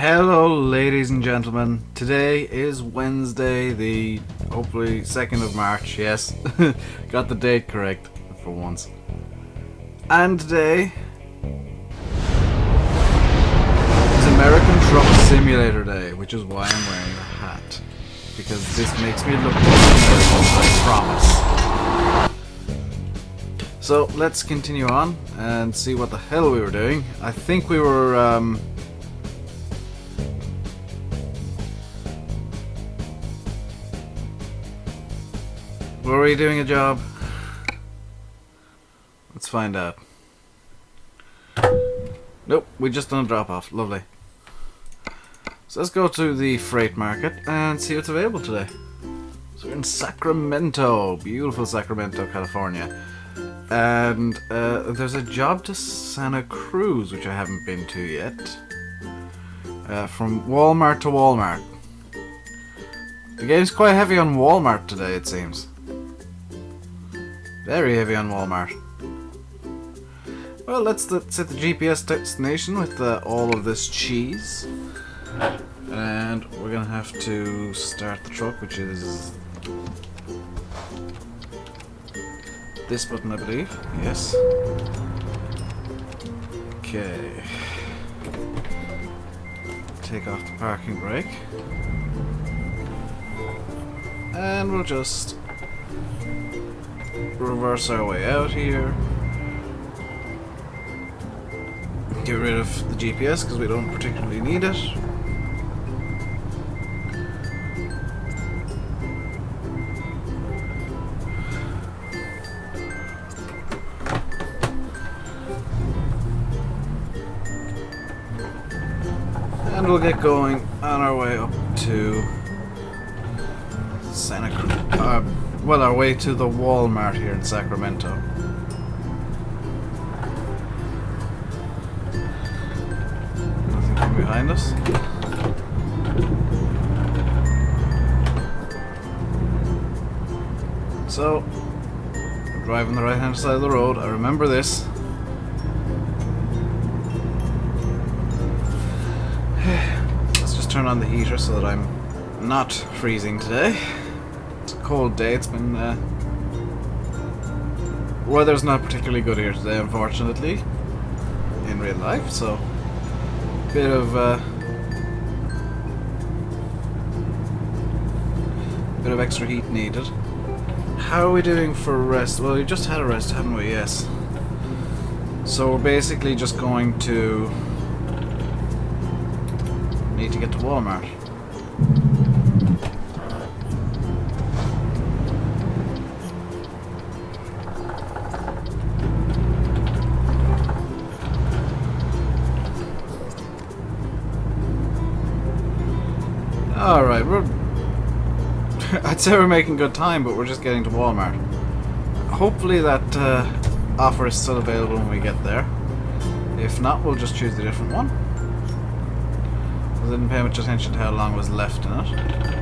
Hello ladies and gentlemen, today is Wednesday, the hopefully 2nd of March, yes, got the date correct for once. And today is American Truck Simulator Day, which is why I'm wearing the hat. Because this makes me look more American, I promise. So let's continue on and see what the hell we were doing. I think we were were we doing a job? Let's find out. Nope, we just done a drop off. Lovely. So let's go to the freight market and see what's available today. So we're in Sacramento, beautiful Sacramento, California. And there's a job to Santa Cruz, which I haven't been to yet. From Walmart to Walmart. The game's quite heavy on Walmart today, it seems. Very heavy on Walmart. Well, let's set the GPS destination with all of this cheese. And we're gonna have to start the truck, which is this button, I believe. Yes. Okay. Take off the parking brake. And we'll just reverse our way out here. Get rid of the GPS because we don't particularly need it. And we'll get going on our way up to Santa Cruz. Well, our way to the Walmart here in Sacramento. Nothing from behind us. So, we're driving the right-hand side of the road. I remember this. Let's just turn on the heater so that I'm not freezing today. It's a cold day. It's been weather's not particularly good here today, unfortunately, in real life. So, bit of extra heat needed. How are we doing for rest? Well, we just had a rest, haven't we? Yes. So we're basically just going to need to get to Walmart. Alright, I'd say we're making good time, but we're just getting to Walmart. Hopefully that offer is still available when we get there. If not, we'll just choose a different one. I didn't pay much attention to how long was left in it.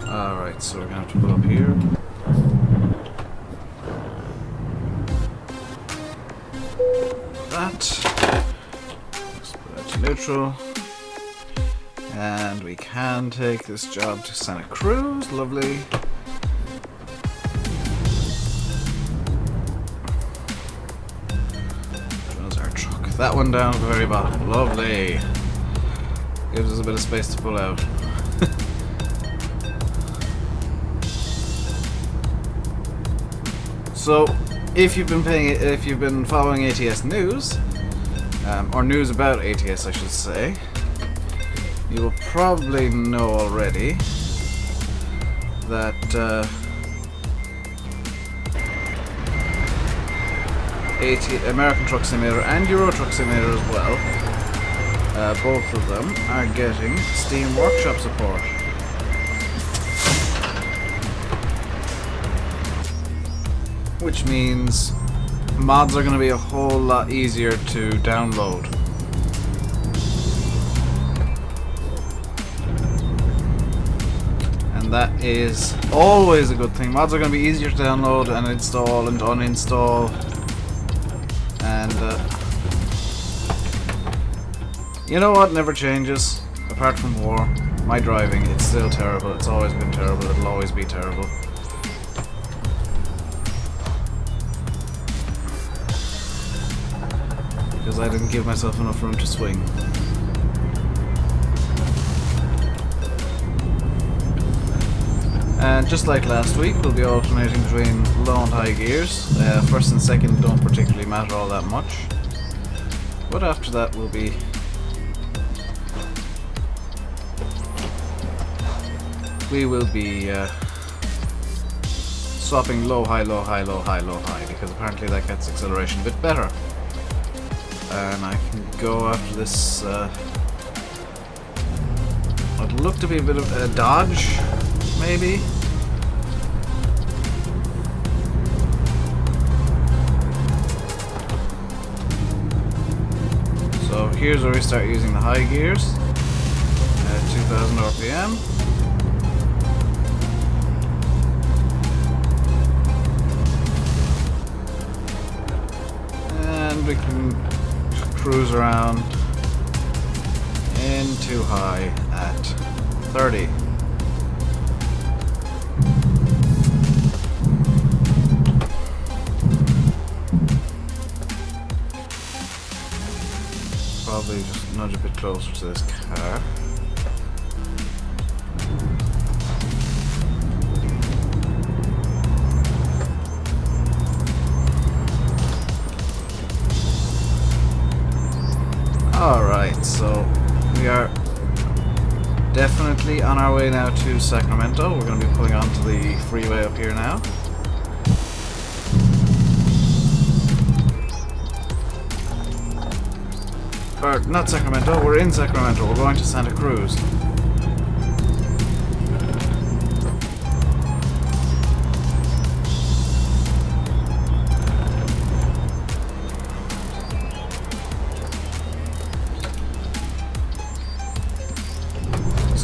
Alright, so we're gonna have to pull up here. That. Let's put that to neutral. And we can take this job to Santa Cruz. Lovely. There's our truck. That one down at the very bottom. Lovely. Gives us a bit of space to pull out. So, if you've been following ATS news, or news about ATS, I should say, you will probably know already that American Truck Simulator and Euro Truck Simulator as well. Both of them are getting Steam Workshop support. Which means mods are going to be a whole lot easier to download. And that is always a good thing. Mods are going to be easier to download and install and uninstall. And you know what never changes? Apart from war, my driving, it's still terrible. It's always been terrible. It'll always be terrible. Because I didn't give myself enough room to swing. And just like last week, we'll be alternating between low and high gears. First and second don't particularly matter all that much. But after that we'll be swapping low, high, low, high, low, high, low, high, because apparently that gets acceleration a bit better. And I can go after this, it'll look to be a bit of a dodge, maybe? So here's where we start using the high gears at 2000 RPM. And we can cruise around in too high at 30. Probably just nudge a bit closer to this car. Alright, so we are definitely on our way now to Sacramento. We're going to be pulling onto the freeway up here now. Or, not Sacramento, we're in Sacramento. We're going to Santa Cruz.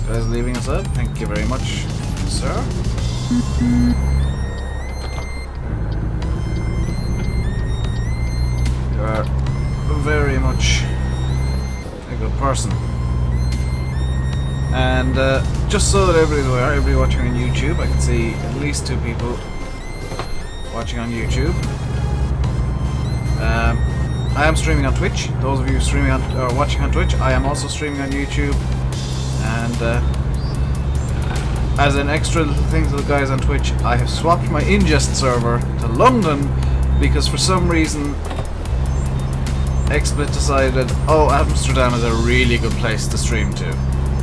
Guys leaving us out. Thank you very much, sir. You are very much a good person. And just so that everybody's aware, everybody watching on YouTube, I can see at least 2 people watching on YouTube. I am streaming on Twitch. Those of you streaming on or watching on Twitch, I am also streaming on YouTube. And as an extra little thing to the guys on Twitch, I have swapped my ingest server to London because for some reason XSplit decided, oh, Amsterdam is a really good place to stream to,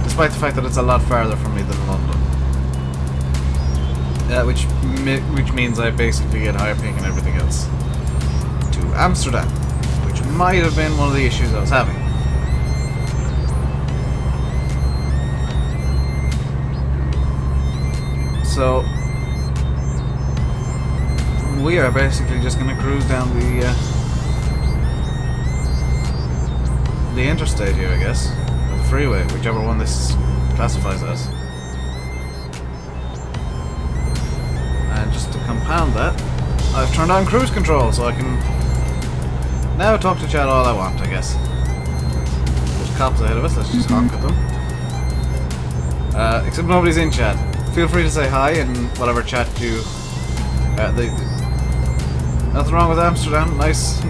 despite the fact that it's a lot farther from me than London. Which means I basically get higher ping and everything else to Amsterdam, which might have been one of the issues I was having. So we are basically just going to cruise down the interstate here, I guess, or the freeway, whichever one this classifies as. And just to compound that, I've turned on cruise control, so I can now talk to chat all I want, I guess. There's cops ahead of us. Let's just honk at them. Except nobody's in chat. Feel free to say hi in whatever chat you. Nothing wrong with Amsterdam. Nice,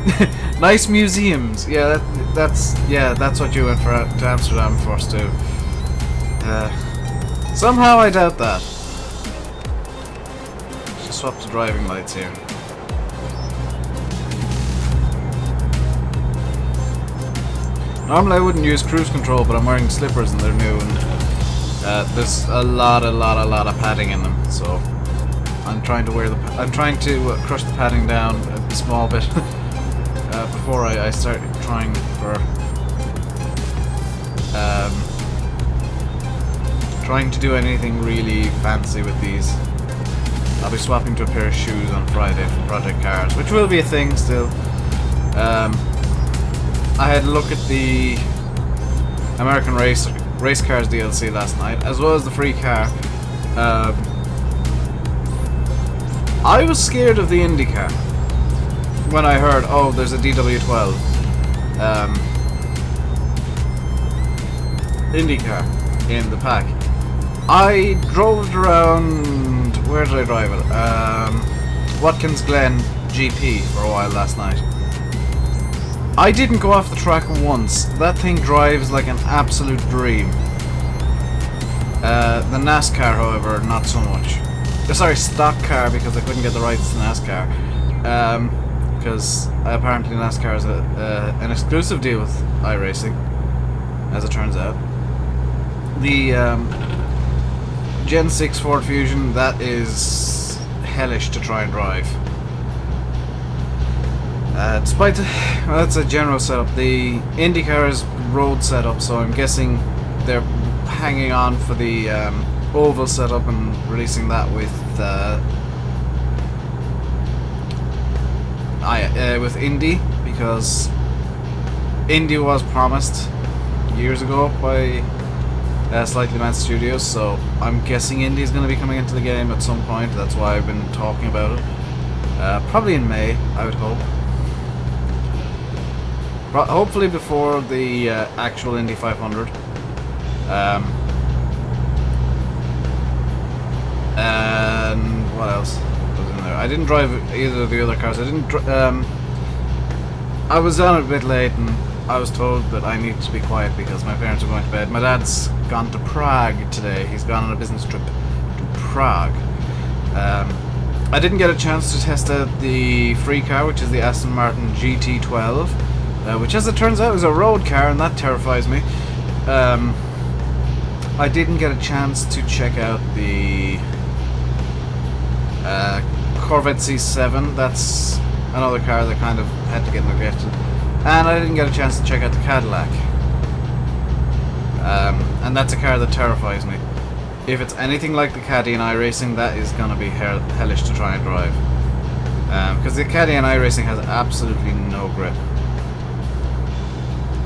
nice museums. Yeah, that's what you went for to Amsterdam first too. Somehow I doubt that. Let's just swap the driving lights here. Normally I wouldn't use cruise control, but I'm wearing slippers and they're new and. There's a lot of padding in them, so I'm trying to crush the padding down a small bit. before I start trying for trying to do anything really fancy with these. I'll be swapping to a pair of shoes on Friday for Project Cars, which will be a thing still. I had a look at the American Race Cars DLC last night, as well as the free car. I was scared of the IndyCar when I heard, oh, there's a DW12 IndyCar in the pack. I drove it around. Where did I drive it? Watkins Glen GP for a while last night. I didn't go off the track once. That thing drives like an absolute dream. The NASCAR, however, not so much. Sorry, stock car, because I couldn't get the rights to NASCAR. Because apparently NASCAR is an exclusive deal with iRacing, as it turns out. The Gen 6 Ford Fusion, that is hellish to try and drive. Despite well, that's a general setup. The IndyCar is road setup, so I'm guessing they're hanging on for the oval setup and releasing that with Indy, because Indy was promised years ago by Slightly Mad Studios, so I'm guessing Indy is going to be coming into the game at some point. That's why I've been talking about it. Probably in May, I would hope. Hopefully before the actual Indy 500. And what else was in there? I didn't drive either of the other cars. I was on it a bit late, and I was told that I needed to be quiet because my parents are going to bed. My dad's gone to Prague today. He's gone on a business trip to Prague. I didn't get a chance to test out the free car, which is the Aston Martin GT12, which, as it turns out, is a road car, and that terrifies me. I didn't get a chance to check out the Corvette C7. That's another car that kind of had to get neglected. And I didn't get a chance to check out the Cadillac. And that's a car that terrifies me. If it's anything like the Caddy in iRacing, that is going to be hellish to try and drive. Because the Caddy in iRacing has absolutely no grip.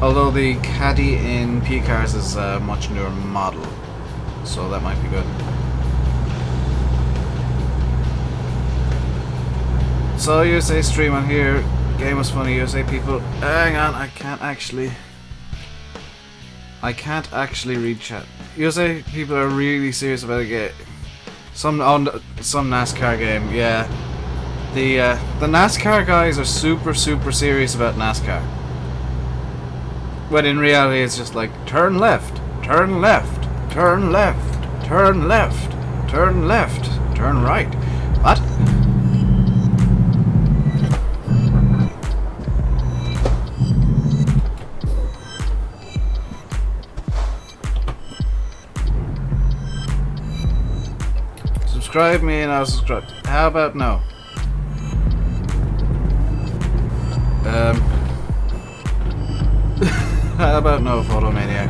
Although the Caddy in P-Cars is a much newer model, so that might be good. So USA stream on here. Game was funny, USA people. Hang on, I can't actually read chat. USA people are really serious about a game. Some NASCAR game, yeah. The NASCAR guys are super serious about NASCAR. When in reality it's just like turn left, turn left, turn left, turn left, turn left, turn right. What? Subscribe me and I'll subscribe. How about no? How about no, Photomaniac?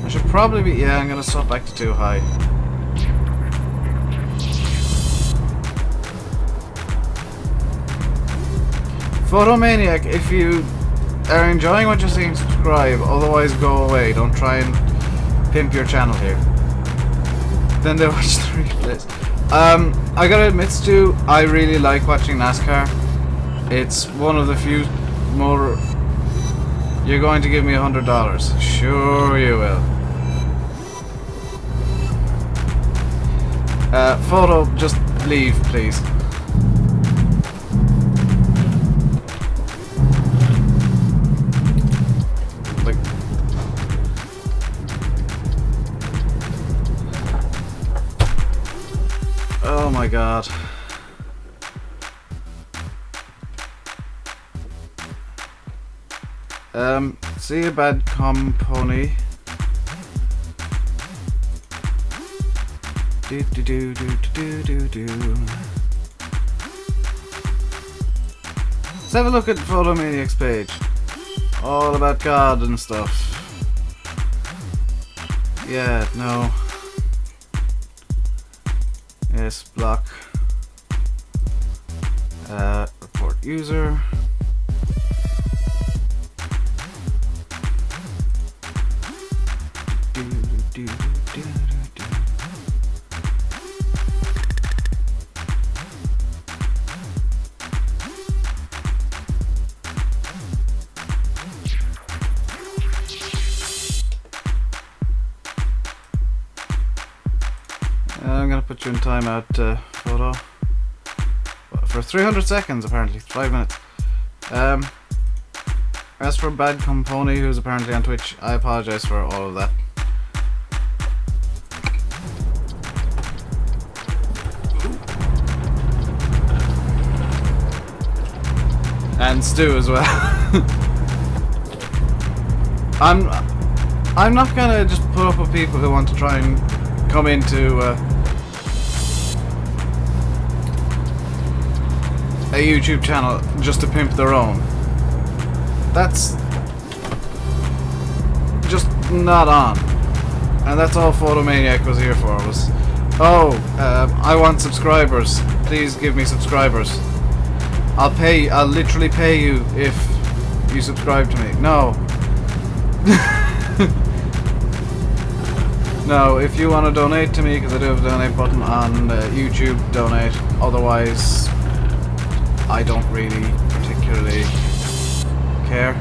I should probably be... Yeah, I'm gonna swap back to 2 high. Photomaniac, if you are enjoying what you're seeing, subscribe. Otherwise, go away. Don't try and pimp your channel here. Then they watch the replays. I gotta admit, Stu, I really like watching NASCAR. It's one of the few more... You're going to give me $100. Sure you will. Photo, just leave, please. Like... Oh my god. See a bad pony. Do do do do do do do. Let's have a look at Photomaniac's page. All about God and stuff. Yeah, no. Yes, block. Report user. Do, do, do, do, do. I'm gonna put you in timeout, photo. For 300 seconds, apparently. 5 minutes. As for Bad Compony, who's apparently on Twitch, I apologize for all of that. And Stu as well. I'm not gonna just put up with people who want to try and come into a YouTube channel just to pimp their own. That's just not on. And that's all Photomaniac was here for, was, oh, I want subscribers. Please give me subscribers. I'll literally pay you if you subscribe to me. No. No, if you want to donate to me, because I do have a donate button on YouTube, donate. Otherwise, I don't really particularly care.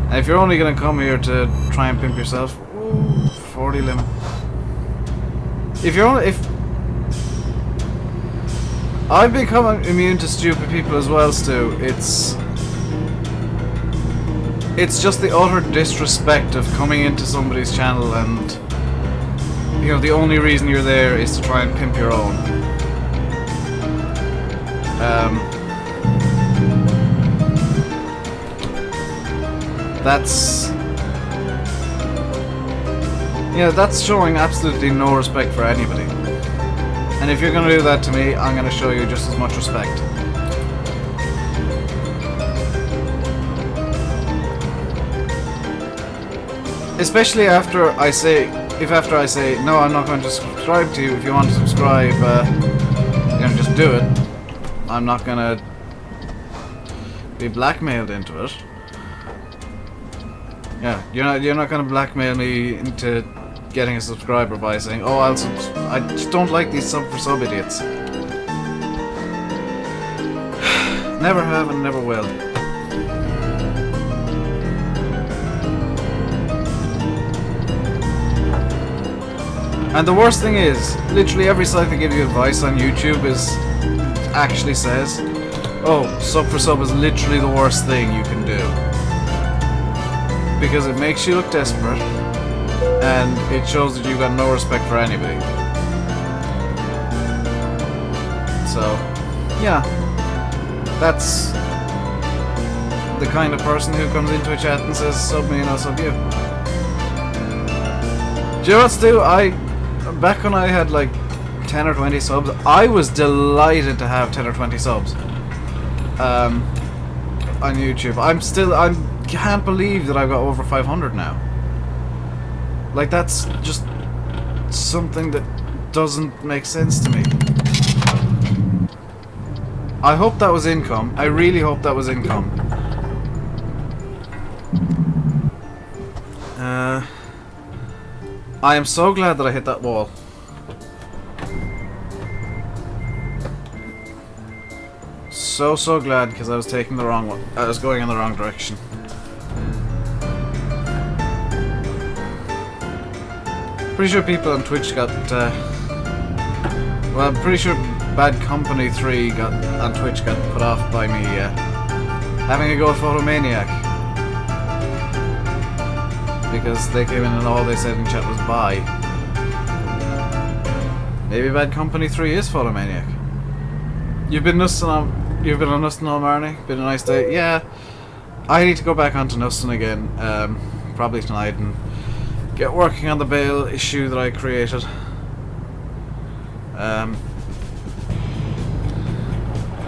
And if you're only going to come here to try and pimp yourself, ooh, 40 limit. If I've become immune to stupid people as well, Stu. It's just the utter disrespect of coming into somebody's channel and, you know, the only reason you're there is to try and pimp your own. That's showing absolutely no respect for anybody. And if you're going to do that to me, I'm going to show you just as much respect. Especially after I say, no, I'm not going to subscribe to you. If you want to subscribe, just do it. I'm not going to be blackmailed into it. Yeah, you're not going to blackmail me into getting a subscriber by saying, oh, I just don't like these sub for sub idiots. Never have and never will. And the worst thing is, literally every site that gives you advice on YouTube actually says, oh, sub for sub is literally the worst thing you can do. Because it makes you look desperate, and it shows that you've got no respect for anybody. So, yeah, that's the kind of person who comes into a chat and says, sub me and I'll sub you. Do you know what, Stu? Back when I had like 10 or 20 subs, I was delighted to have 10 or 20 subs on YouTube. I can't believe that I've got over 500 now. Like, that's just something that doesn't make sense to me. I hope that was income. I really hope that was income. I am so glad that I hit that wall. So glad, because I was taking the wrong one. I was going in the wrong direction. Pretty sure people on Twitch got, well, I'm pretty sure Bad Company 3 on Twitch got put off by me having a go at Photomaniac. Because they came in and all they said in chat was bye. Maybe Bad Company 3 is Photomaniac. You've been on Knuston all morning? Been a nice day? Yeah. I need to go back onto Knuston again, probably tonight, and get working on the bale issue that I created.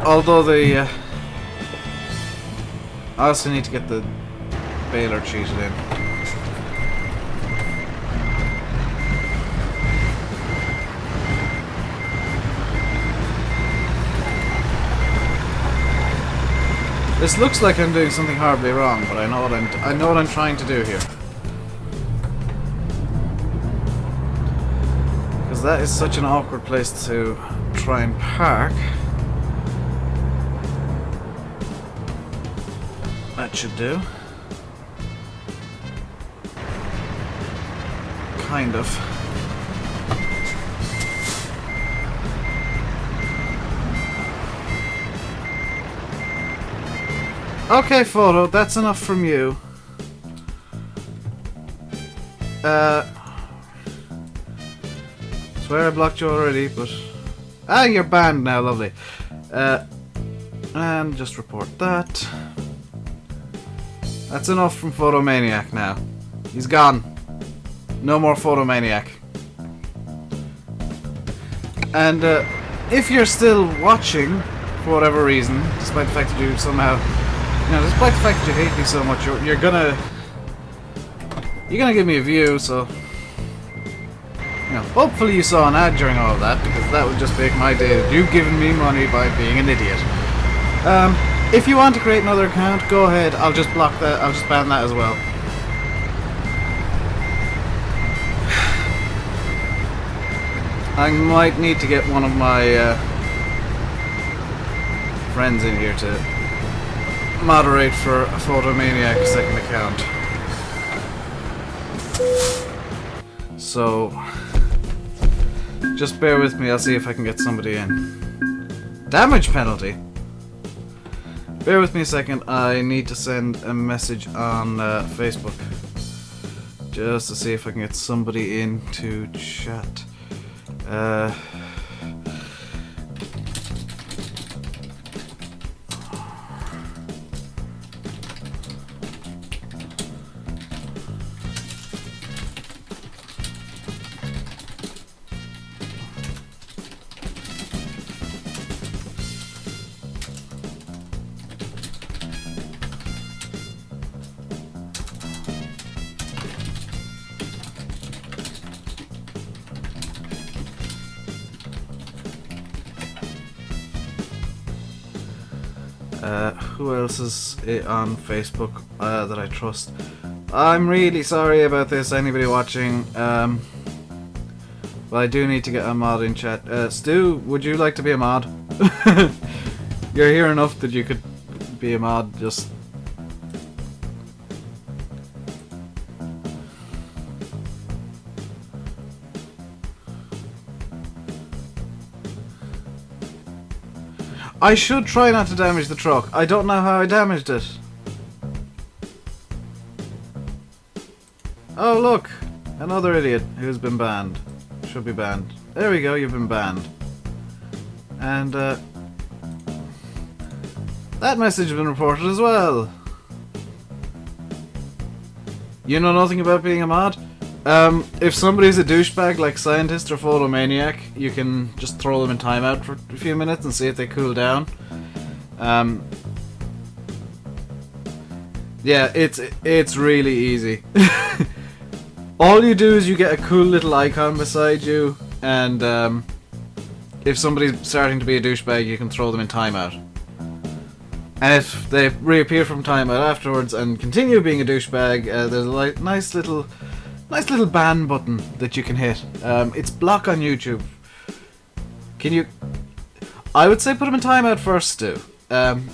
Although the I also need to get the baler cheated in. This looks like I'm doing something horribly wrong, but I know what I'm trying to do here. Because that is such an awkward place to try and park. That should do. Kind of. Okay, photo, that's enough from you. Swear I blocked you already, but... Ah, you're banned now, lovely. And just report that. That's enough from Photomaniac now. He's gone. No more Photomaniac. And if you're still watching, for whatever reason, despite the fact that you somehow... You know, despite the fact that you hate me so much, you're gonna give me a view, so... You know, hopefully you saw an ad during all of that, because that would just make my day that you've given me money by being an idiot. If you want to create another account, go ahead. I'll just block that. I'll just ban that as well. I might need to get one of my friends in here to moderate for a Photomaniac second account. So, just bear with me. I'll see if I can get somebody in. Damage penalty? Bear with me a second, I need to send a message on Facebook just to see if I can get somebody in to chat. Who else is on Facebook that I trust? I'm really sorry about this, anybody watching. But I do need to get a mod in chat. Stu, would you like to be a mod? You're here enough that you could be a mod, just... I should try not to damage the truck. I don't know how I damaged it. Oh look! Another idiot who's been banned. Should be banned. There we go, you've been banned. And that message has been reported as well. You know nothing about being a mod? If somebody's a douchebag like Scientist or Photomaniac, you can just throw them in timeout for a few minutes and see if they cool down. Yeah, it's really easy. All you do is you get a cool little icon beside you, and if somebody's starting to be a douchebag, you can throw them in timeout. And if they reappear from timeout afterwards and continue being a douchebag, there's a nice little ban button that you can hit. It's block on YouTube. Can you... I would say put them in timeout first, Stu.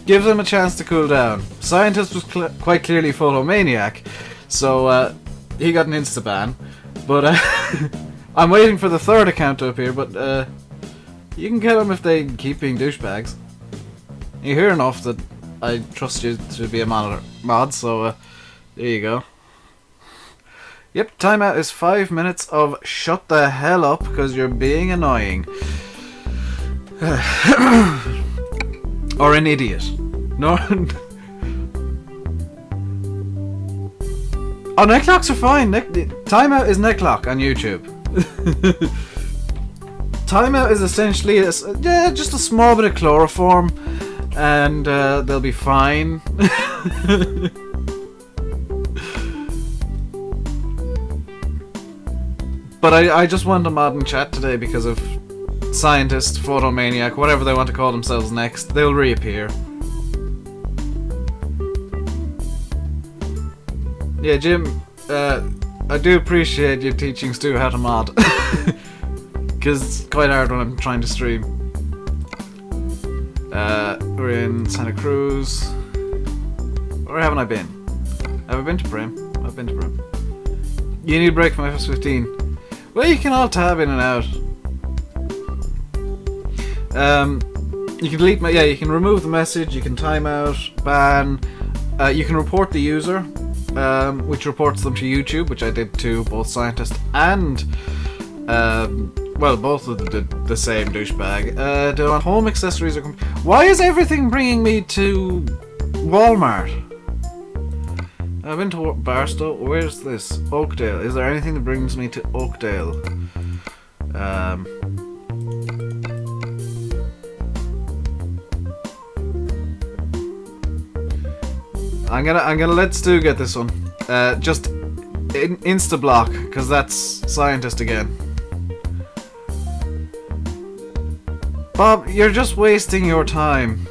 Give them a chance to cool down. Scientist was quite clearly Photomaniac, so he got an insta-ban. But I'm waiting for the third account to appear, but you can kill them if they keep being douchebags. You hear enough that I trust you to be a mod, so there you go. Yep, timeout is 5 minutes of shut the hell up because you're being annoying. Or an idiot. No. Oh, neck locks are fine. Timeout is neck lock on YouTube. Timeout is essentially just a small bit of chloroform, and they'll be fine. But I just want a mod in chat today because of scientist, photomaniac, whatever they want to call themselves next. They'll reappear. Yeah, Jim, I do appreciate you teaching Stu how to mod. Because it's quite hard when I'm trying to stream. We're in Santa Cruz. Where haven't I been? Have I been to Prim? I've been to Prim. You need a break from FS15. Well, you can all tab in and out. You can delete you can remove the message, you can time out, ban, you can report the user, which reports them to YouTube, which I did to both Scientist and, well, both of them did the same douchebag. Home accessories are... Why is everything bringing me to Walmart? I've been to Barstow. Where's this? Oakdale. Is there anything that brings me to Oakdale? I'm gonna let Stu get this one. Just insta block, because that's Scientist again. Bob, you're just wasting your time,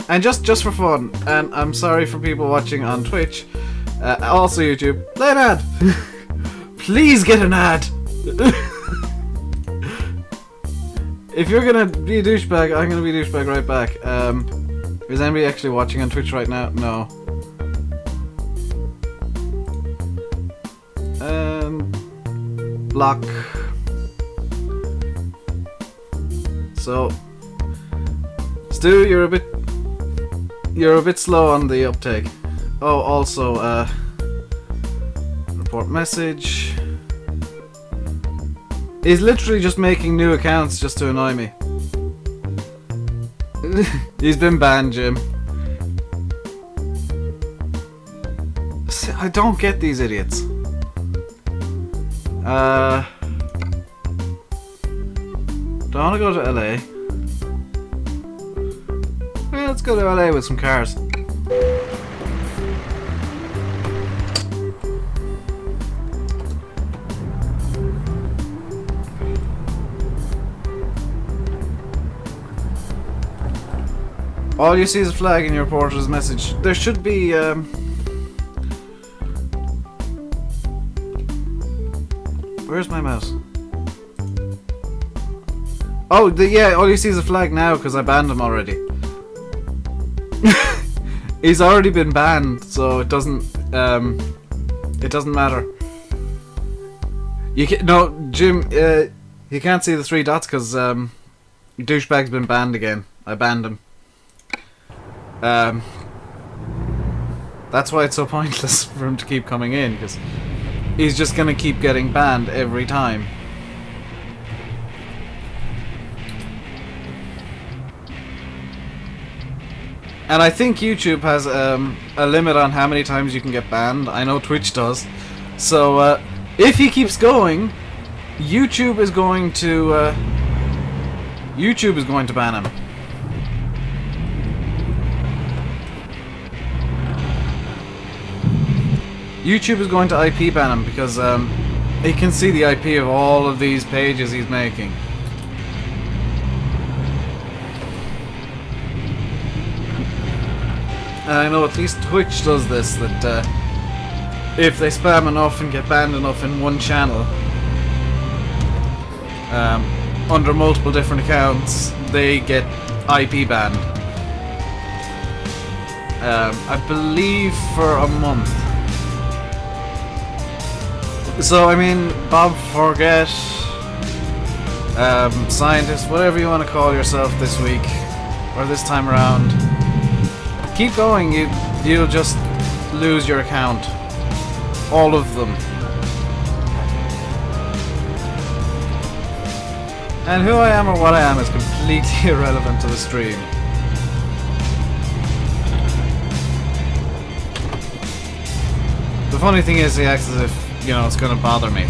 and just for fun. And I'm sorry for people watching on Twitch. Also YouTube, play an ad! Please get an ad! If you're gonna be a douchebag, I'm gonna be a douchebag right back. Is anybody actually watching on Twitch right now? No. Block. So, Stu, you're a bit slow on the uptake. Oh, also, report message. He's literally just making new accounts just to annoy me. He's been banned, Jim. See, I don't get these idiots. Don't want to go to LA. Yeah, let's go to LA with some cars. All you see is a flag in your reporter's message. There should be, where's my mouse? Oh, yeah, all you see is a flag now because I banned him already. He's already been banned, so it doesn't matter. You can no, Jim, you can't see the 3 dots because douchebag's been banned again. I banned him. That's why it's so pointless for him to keep coming in, because he's just gonna keep getting banned every time. And I think YouTube has a limit on how many times you can get banned. I know Twitch does. So if he keeps going, YouTube is going to ban him. YouTube is going to IP ban him because he can see the IP of all of these pages he's making. And I know at least Twitch does this, that if they spam enough and get banned enough in one channel, under multiple different accounts, they get IP banned. I believe for a month. So, I mean, Bob Forget, Scientist, whatever you want to call yourself this week, or this time around, keep going, you'll just lose your account. All of them. And who I am or what I am is completely irrelevant to the stream. The funny thing is, he acts as if, you know, it's gonna bother me.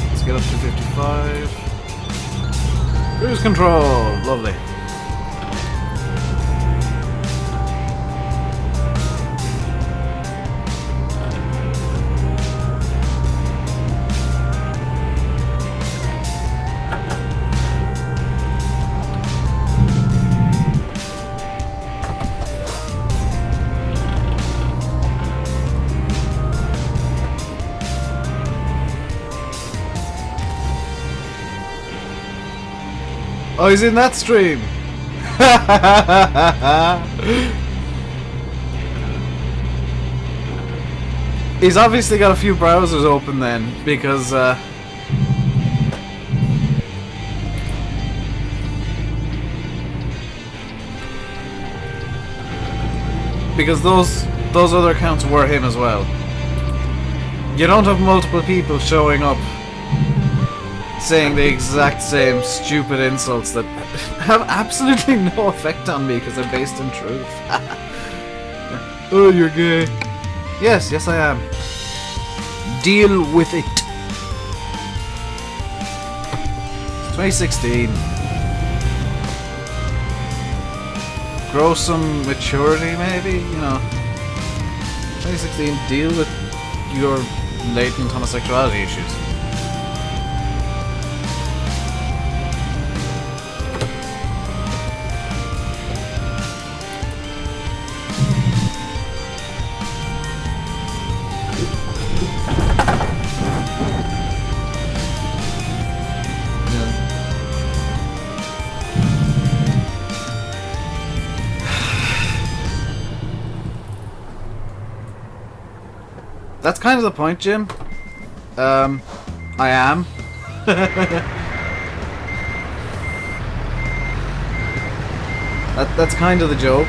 Let's get up to 55. Cruise control! Lovely. Oh, he's in that stream! He's obviously got a few browsers open then, because those other accounts were him as well. You don't have multiple people showing up saying the exact same stupid insults that have absolutely no effect on me because they're based in truth. Oh, you're gay. Yes, yes I am. Deal with it. It's 2016. Grow some maturity, maybe? You know. 2016, deal with your latent homosexuality issues. That's kind of the point, Jim. I am. That's kind of the joke.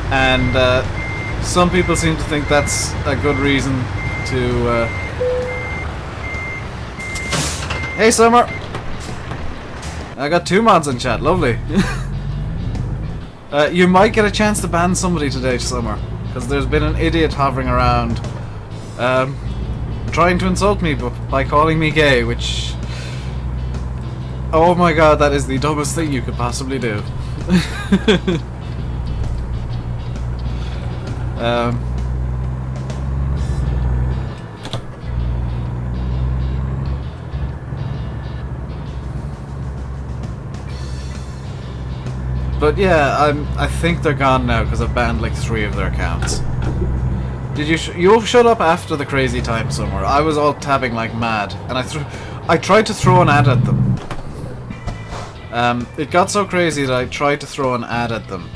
And some people seem to think that's a good reason to... Hey, Summer! I got 2 mods in chat, lovely. You might get a chance to ban somebody today, Summer. Because there's been an idiot hovering around trying to insult me by calling me gay, which... Oh my god, that is the dumbest thing you could possibly do. But yeah, I think they're gone now because I've banned like 3 of their accounts. Did you? You shut up after the crazy time somewhere. I was all tabbing like mad, and I tried to throw an ad at them. It got so crazy that I tried to throw an ad at them,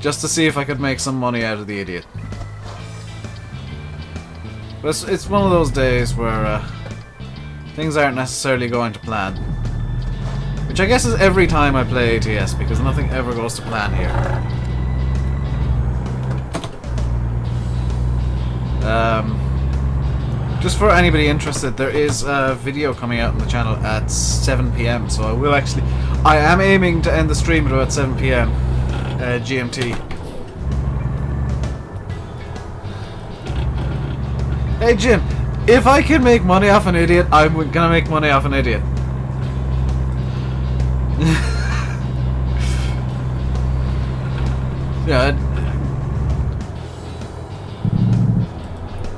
just to see if I could make some money out of the idiot. But it's one of those days where things aren't necessarily going to plan. Which I guess is every time I play ATS, because nothing ever goes to plan here. Just for anybody interested, there is a video coming out on the channel at 7 PM, so I am aiming to end the stream at about 7 PM GMT. Hey Jim, if I can make money off an idiot, I'm gonna make money off an idiot. Yeah,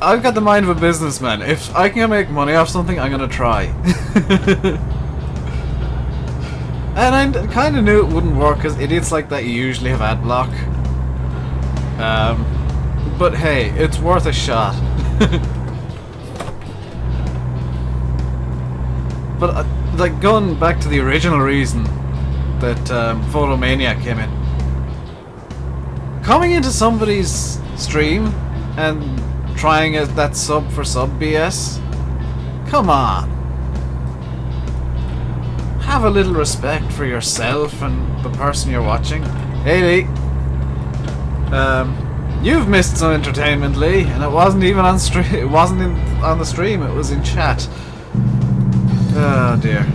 I've got the mind of a businessman. If I can make money off something, I'm gonna try. And I kind of knew it wouldn't work because idiots like that usually have ad block. But hey, it's worth a shot. But like going back to the original reason that Photomania came in. Coming into somebody's stream and trying that sub for sub BS? Come on. Have a little respect for yourself and the person you're watching. Hey Lee. You've missed some entertainment, Lee, and it wasn't even on stream. It wasn't on the stream. It was in chat. Oh dear.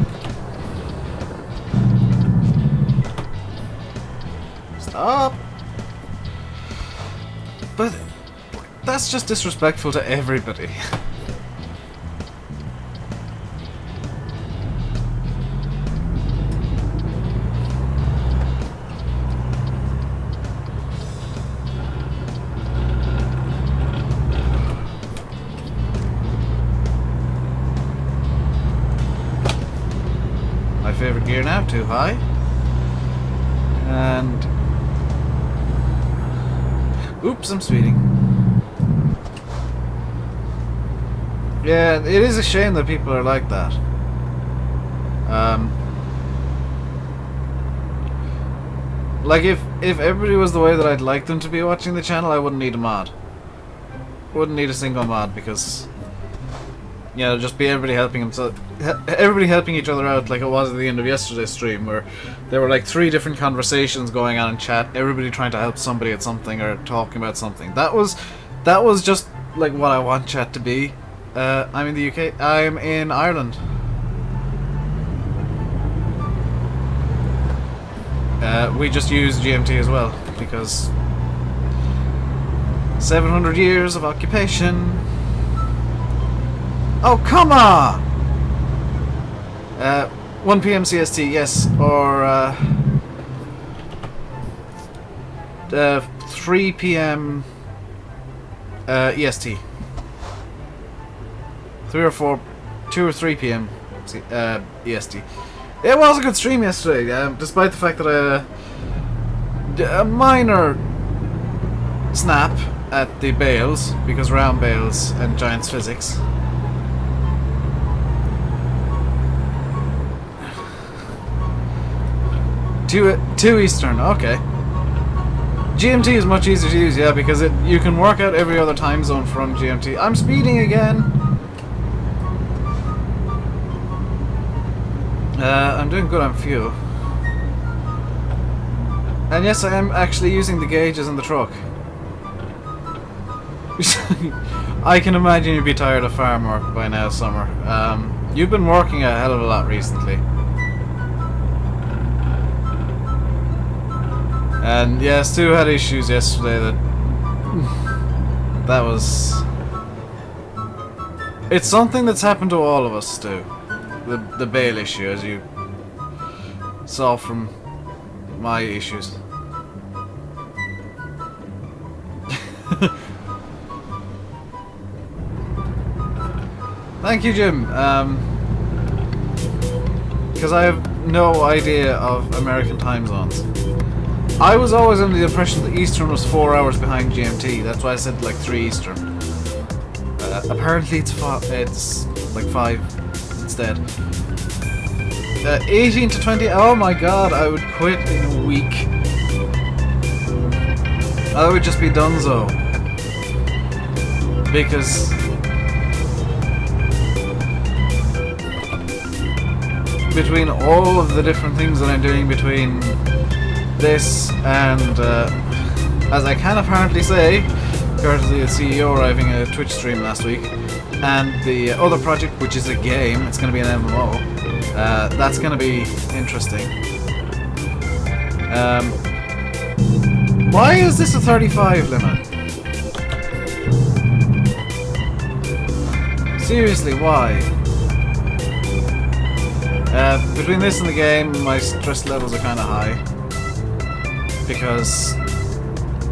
Stop. But that's just disrespectful to everybody. Favorite gear now, too high. And oops, I'm speeding. Yeah, it is a shame that people are like that. Like if everybody was the way that I'd like them to be watching the channel, I wouldn't need a mod. Wouldn't need a single mod because just be everybody helping everybody helping each other out, like it was at the end of yesterday's stream, where there were like 3 different conversations going on in chat, everybody trying to help somebody at something or talking about something. That was just like what I want chat to be. I'm in the UK. I'm in Ireland. We just use GMT as well because 700 years of occupation. Oh, come on! 1 PM CST, yes, or 3 PM EST. 2 or 3 PM EST. It was a good stream yesterday, despite the fact that I had a minor snap at the bales, because round bales and Giants physics. Two Eastern, okay. GMT is much easier to use, yeah, because you can work out every other time zone from GMT. I'm speeding again. I'm doing good on fuel. And yes, I am actually using the gauges in the truck. I can imagine you'd be tired of farm work by now, Summer. You've been working a hell of a lot recently. And yeah, Stu had issues yesterday that was... It's something that's happened to all of us, Stu. The bale issue, as you saw from my issues. Thank you, Jim. Because I have no idea of American time zones. I was always under the impression that Eastern was 4 hours behind GMT. That's why I said like 3 Eastern. Apparently it's like 5 instead. 18 to 20. Oh my god, I would quit in a week. I would just be donezo. Because between all of the different things that I'm doing between this and, as I can apparently say, courtesy of CEO arriving at a Twitch stream last week, and the other project, which is a game, it's going to be an MMO, that's going to be interesting. Why is this a 35 limit? Seriously, why? Between this and the game, my stress levels are kind of high. Because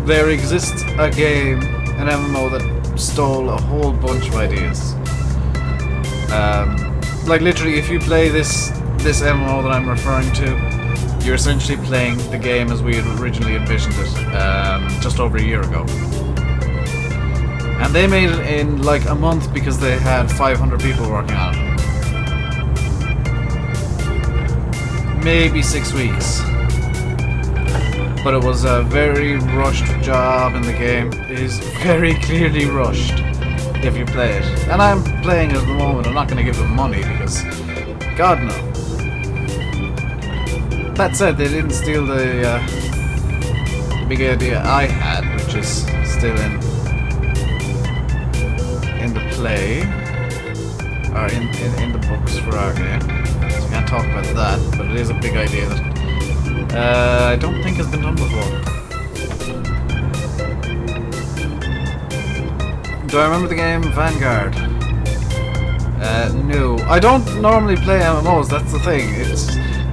there exists a game, an MMO, that stole a whole bunch of ideas. Like literally, if you play this MMO that I'm referring to, you're essentially playing the game as we had originally envisioned it, just over a year ago. And they made it in like a month because they had 500 people working on it. Maybe 6 weeks. But it was a very rushed job, and the game is very clearly rushed if you play it. And I'm playing it at the moment. I'm not going to give them money because, God no. That said, they didn't steal the big idea I had, which is still in the play, or in the books for our game. So I can't talk about that, but it is a big idea that I don't think has been done before. Do I remember the game Vanguard? No. I don't normally play MMOs, that's the thing.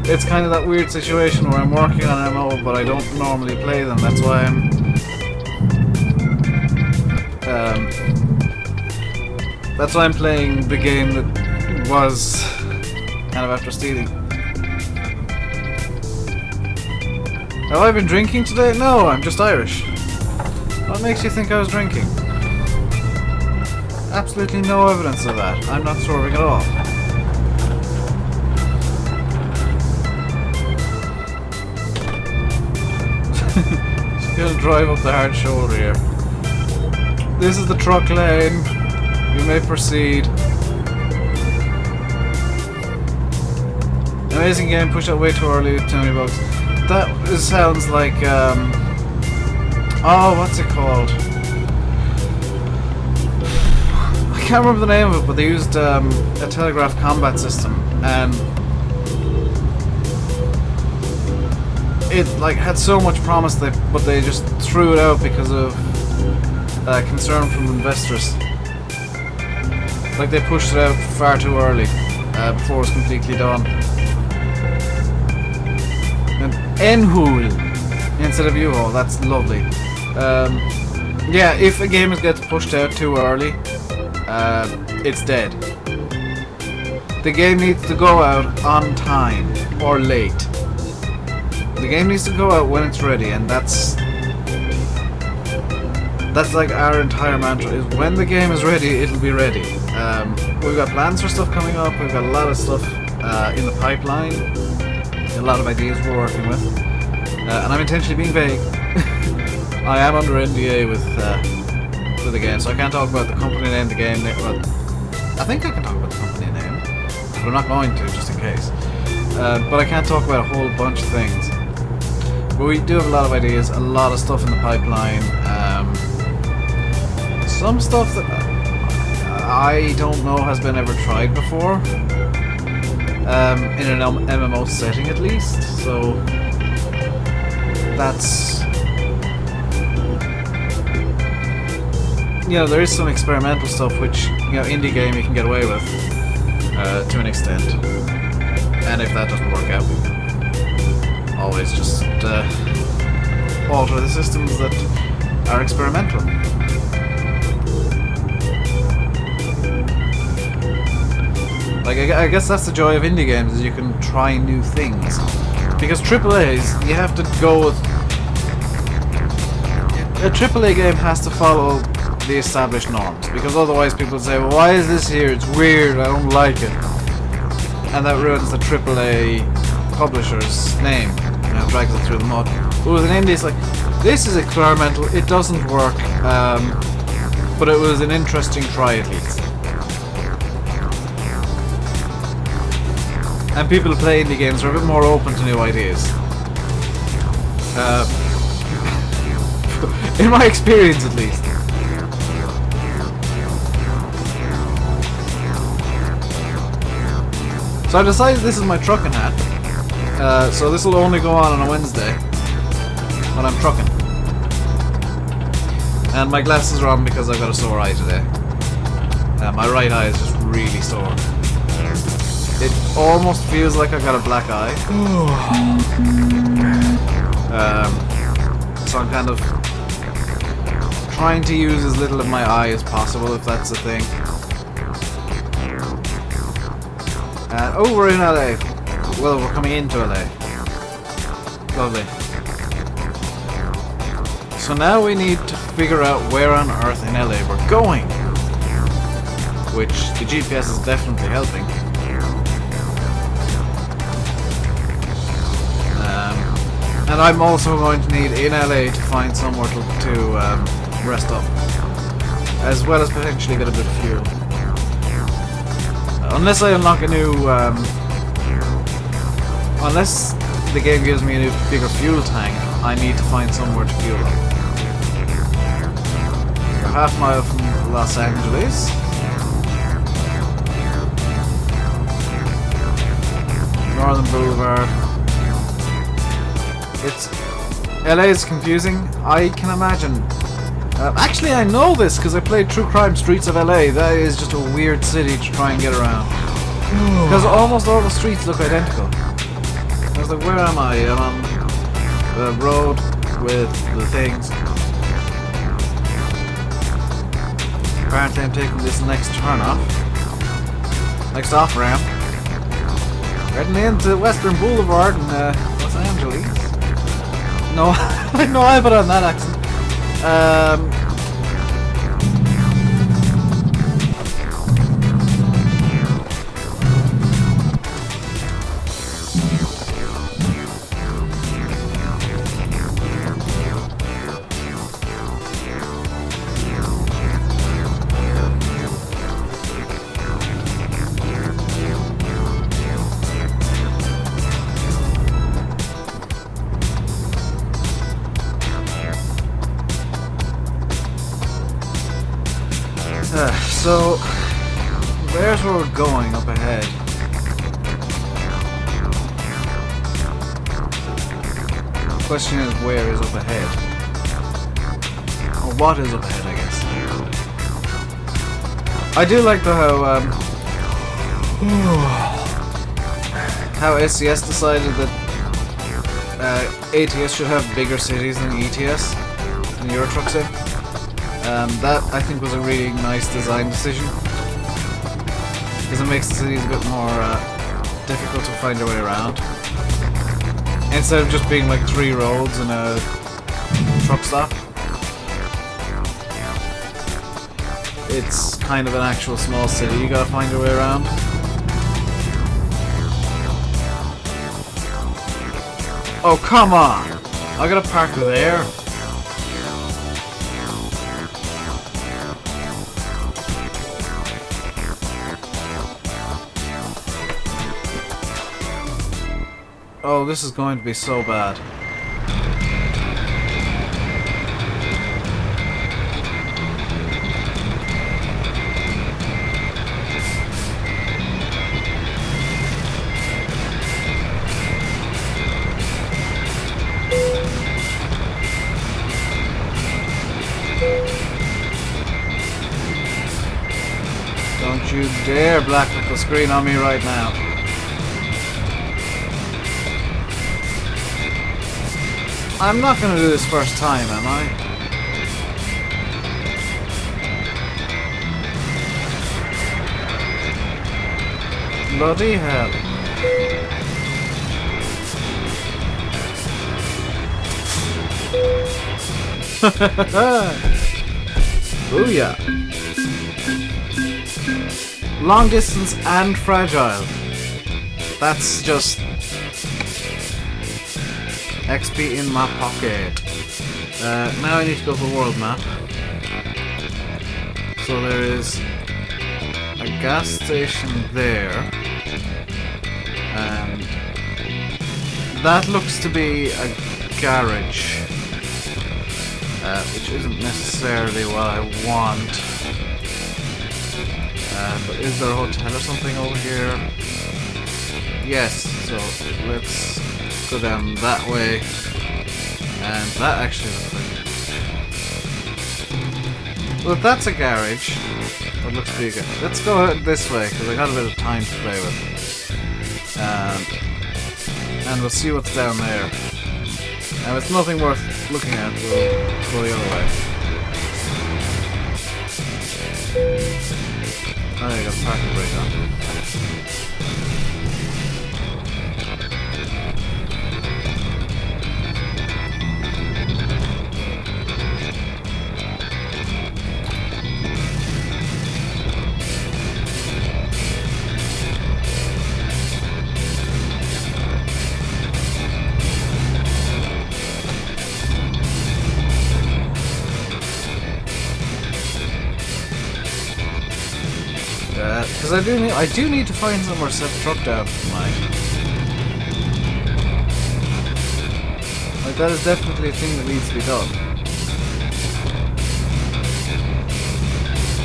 It's kind of that weird situation where I'm working on an MMO, but I don't normally play them. That's why I'm playing the game that was kind of after stealing. Have I been drinking today? No, I'm just Irish. What makes you think I was drinking? Absolutely no evidence of that. I'm not swerving at all. Just gonna drive up the hard shoulder here. This is the truck lane. You may proceed. Amazing game, pushed out way too early with too many bugs. That sounds like, oh, what's it called? I can't remember the name of it, but they used a telegraph combat system, and it like had so much promise, but they just threw it out because of concern from investors. Like they pushed it out far too early, before it was completely done. And Enhul instead of U-Haul, that's lovely. Yeah, if a game gets pushed out too early, it's dead. The game needs to go out on time or late. The game needs to go out when it's ready, and that's like our entire mantra, is when the game is ready, it'll be ready. We've got plans for stuff coming up, we've got a lot of stuff in the pipeline, a lot of ideas we're working with, and I'm intentionally being vague. I am under NDA with the game, so I can't talk about the company name, the game name. Well, I think I can talk about the company name, but I'm not going to, just in case. But I can't talk about a whole bunch of things. But we do have a lot of ideas, a lot of stuff in the pipeline. Some stuff that I don't know has been ever tried before, in an MMO setting at least. So that's, you know, there is some experimental stuff which, you know, indie game you can get away with to an extent, and if that doesn't work out, we can always just alter the systems that are experimental. Like, I guess that's the joy of indie games, is you can try new things. Because AAAs, you have to go with... A AAA game has to follow the established norms, because otherwise people say, well, why is this here? It's weird, I don't like it. And that ruins the AAA publisher's name, you know, drags it through the mud. But with an indie, it's like, this is experimental, it doesn't work, but it was an interesting try at least. And people who play indie games are a bit more open to new ideas. In my experience, at least. So I decided this is my trucking hat. So this will only go on a Wednesday when I'm trucking. And my glasses are on because I've got a sore eye today. My right eye is just really sore. It almost feels like I've got a black eye. So I'm kind of trying to use as little of my eye as possible, if that's a thing. Oh, we're in LA. Well, we're coming into LA. Lovely. So now we need to figure out where on earth in LA we're going. Which the GPS is definitely helping. And I'm also going to need in LA to find somewhere to rest up, as well as potentially get a bit of fuel. Unless I unlock a new, unless the game gives me a new bigger fuel tank, I need to find somewhere to fuel up. We're half a mile from Los Angeles. Northern Boulevard. LA is confusing. I can imagine. Actually, I know this because I played True Crime Streets of LA. That is just a weird city to try and get around. Because almost all the streets look identical. I was like, where am I? I'm on the road with the things. Apparently I'm taking this next turn off. Next off ramp. Heading into Western Boulevard in Los Angeles. No, no, I put on that accent. So, there's where we're going up ahead. The question is, where is up ahead? Or what is up ahead, I guess. I do like how SCS decided that ATS should have bigger cities than ETS in Euro Truck Sim. That, I think, was a really nice design decision, because it makes the cities a bit more difficult to find your way around. Instead of just being like 3 roads and a truck stop, it's kind of an actual small city you gotta find your way around. Oh, come on! I gotta park there. Oh, this is going to be so bad. Don't you dare black the screen on me right now. I'm not gonna do this first time, am I? Bloody hell. Booyah. Long distance and fragile. That's just XP in my pocket. Now I need to go for world map. So there is a gas station there, and that looks to be a garage, which isn't necessarily what I want. But is there a hotel or something over here? Yes, so let's go down that way, and that actually looks like... Well, if that's a garage, it looks to be a garage. Let's go this way, because I got a bit of time to play with. And we'll see what's down there. And if it's nothing worth looking at, we'll go the other way. Oh, I got a parking brake on. Because I do need to find somewhere to set the truck down tonight. I Like, that is definitely a thing that needs to be done.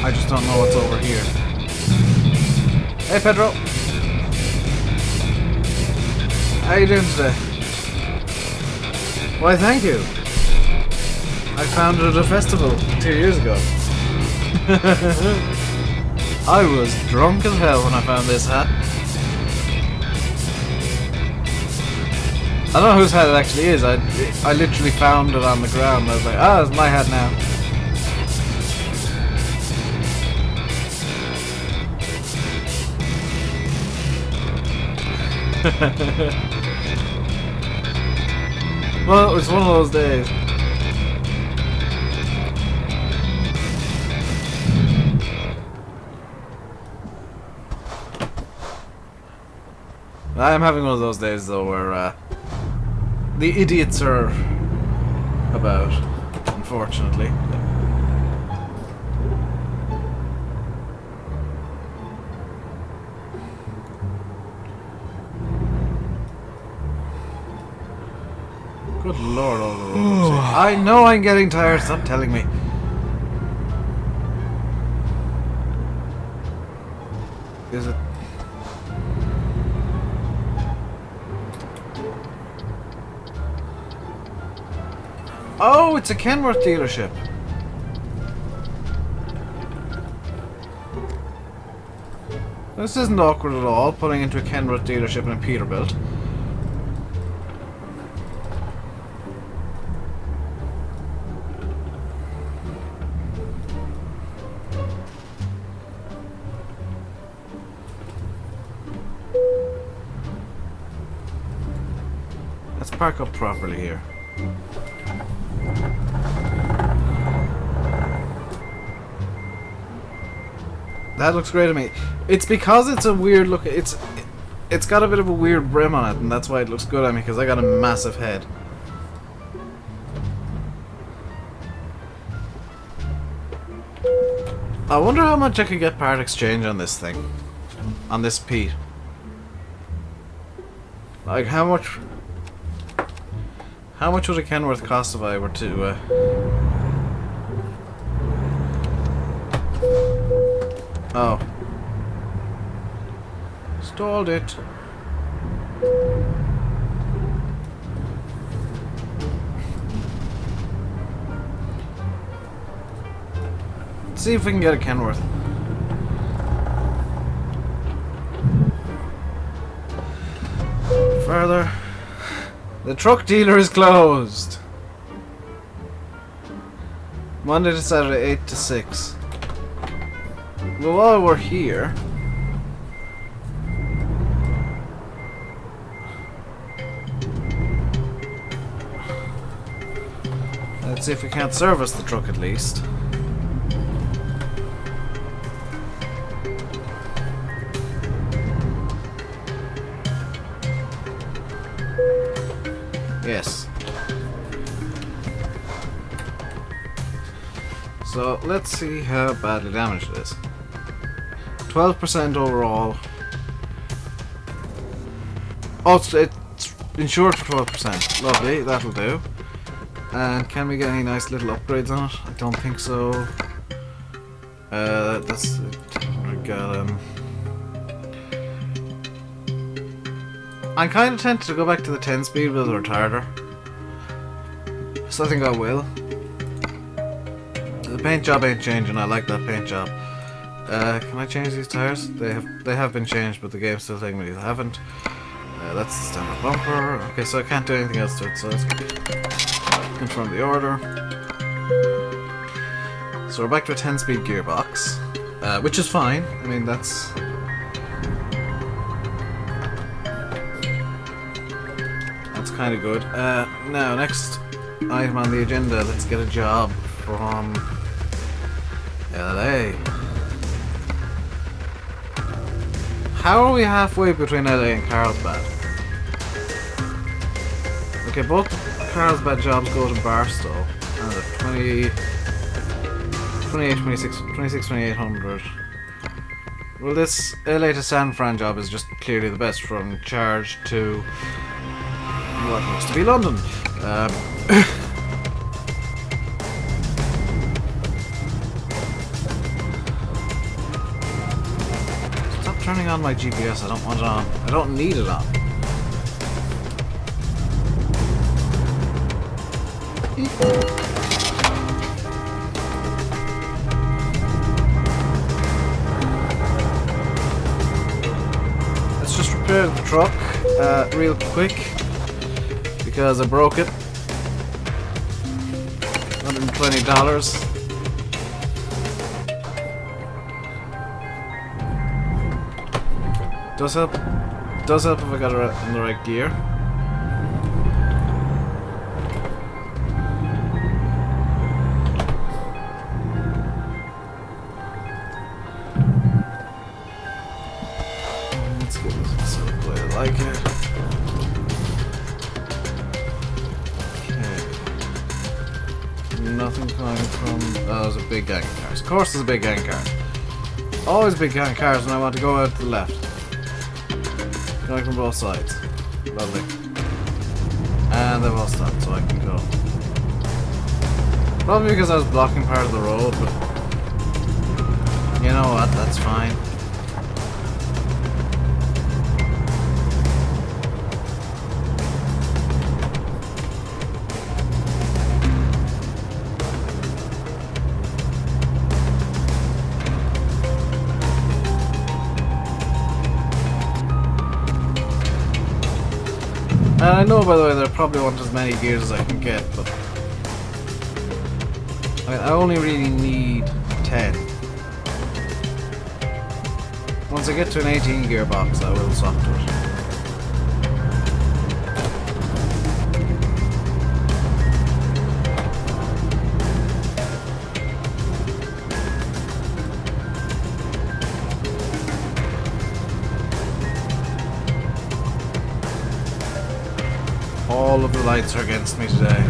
I just don't know what's over here. Hey, Pedro! How you doing today? Why, thank you. I founded a festival 2 years ago. I was drunk as hell when I found this hat. I don't know whose hat it actually is. I literally found it on the ground. I was like, ah, it's my hat now. Well, it's one of those days. I am having one of those days though where the idiots are about, unfortunately. Good lord, all the roads. I know I'm getting tired, stop telling me. Is it? Oh, it's a Kenworth dealership. This isn't awkward at all, pulling into a Kenworth dealership in a Peterbilt. Let's park up properly here. That looks great to me. It's because it's a weird look. It's got a bit of a weird brim on it, and that's why it looks good on me. Because I got a massive head. I wonder how much I could get part exchange on this thing, on this Pete. Like how much would a Kenworth cost if I were to? Oh. Stalled it. Let's see if we can get a Kenworth. Further. The truck dealer is closed. Monday to Saturday, 8 to 6. Well, while we're here, let's see if we can't service the truck at least. Yes. So let's see how badly damaged it is. 12% overall. Oh, it's insured for 12%. Lovely, that'll do. And can we get any nice little upgrades on it? I don't think so. That's 100 gallon. I'm kind of tempted to go back to the 10 speed with a retarder. So I think I will. The paint job ain't changing. I like that paint job. Can I change these tires? They have been changed, but the game's still telling me they haven't. That's the standard bumper. Okay, so I can't do anything else to it, so let's confirm the order. So we're back to a 10-speed gearbox, which is fine. I mean, that's... that's kind of good. Now, next item on the agenda, let's get a job from LA. How are we halfway between LA and Carlsbad? Okay, both Carlsbad jobs go to Barstow. And the 2800. Well, this LA to San Fran job is just clearly the best from charge to what used to be London. Stop turning on my GPS. I don't want it on. I don't need it on. Let's just repair the truck real quick because I broke it. $120. Does help if I got it in the right gear. Let's get this set up the way I like it. Okay. Nothing coming from... Oh, there's a big gang of cars. Of course there's a big gang of cars. Always big gang of cars when I want to go out to the left. Going from both sides. Lovely. And they've all stopped so I can go. Probably because I was blocking part of the road, but you know what, that's fine. And I know, by the way, there probably weren't as many gears as I can get, but I only really need 10. Once I get to an 18 gearbox, I will swap to it. All of the lights are against me today.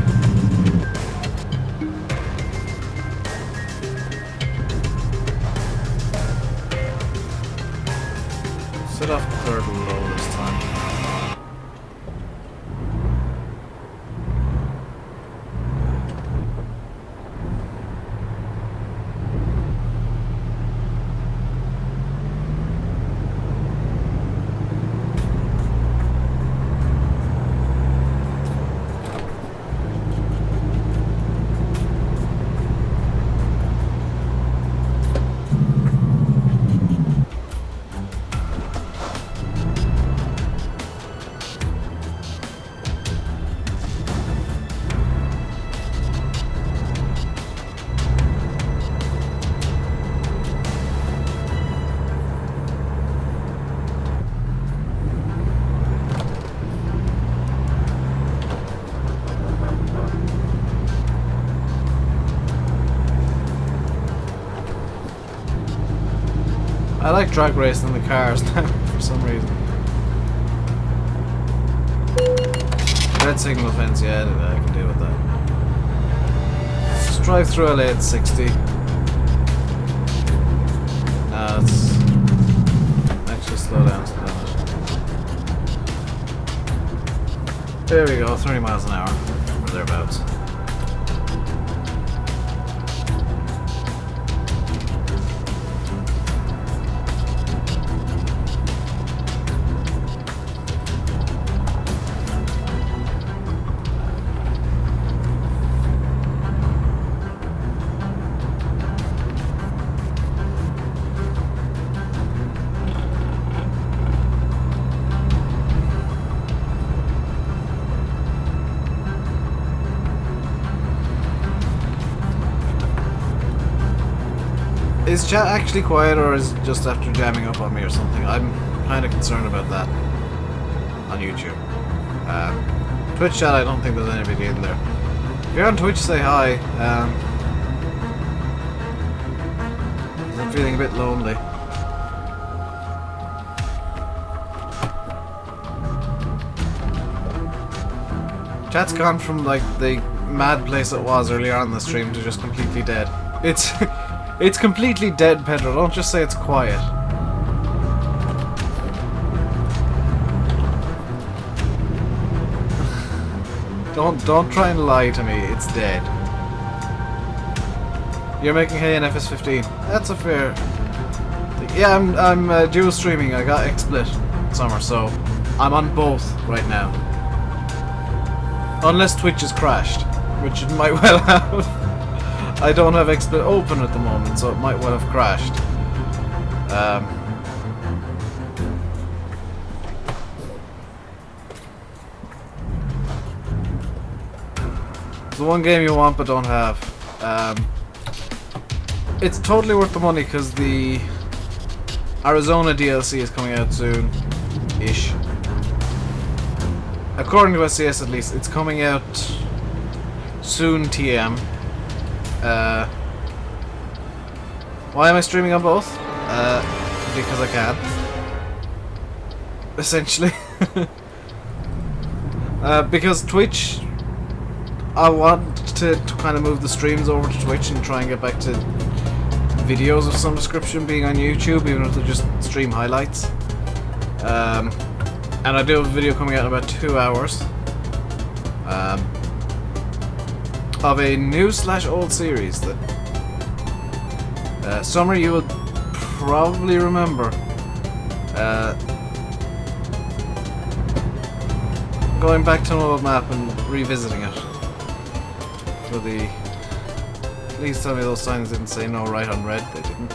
Set off the third low this time. I like drag racing the cars now for some reason. Red signal fence, yeah, I can deal with that. Just drive through LA at 60. Let's actually slow down to that. There we go, 30 miles an hour, or thereabouts. Is chat actually quiet, or is it just after jamming up on me or something? I'm kind of concerned about that on YouTube. Twitch chat, I don't think there's anybody in there. If you're on Twitch, say hi. I'm feeling a bit lonely. Chat's gone from like the mad place it was earlier on in the stream to just completely dead. It's completely dead, Pedro. Don't just say it's quiet. Don't try and lie to me. It's dead. You're making hay in FS15. That's a fair. Yeah, I'm dual streaming. I got XSplit summer, so I'm on both right now. Unless Twitch has crashed, which it might well have. I don't have XSplit open at the moment, so it might well have crashed. The one game you want but don't have. It's totally worth the money because the Arizona DLC is coming out soon-ish. According to SCS at least, it's coming out soon TM. Why am I streaming on both? Because I can. Essentially. Because Twitch, I want to kind of move the streams over to Twitch and try and get back to videos of some description being on YouTube, even if they're just stream highlights. And I do have a video coming out in about 2 hours of a new/old series that Summer, you will probably remember. Going back to an old map and revisiting it. For the... Please tell me those signs didn't say no right on red. They didn't.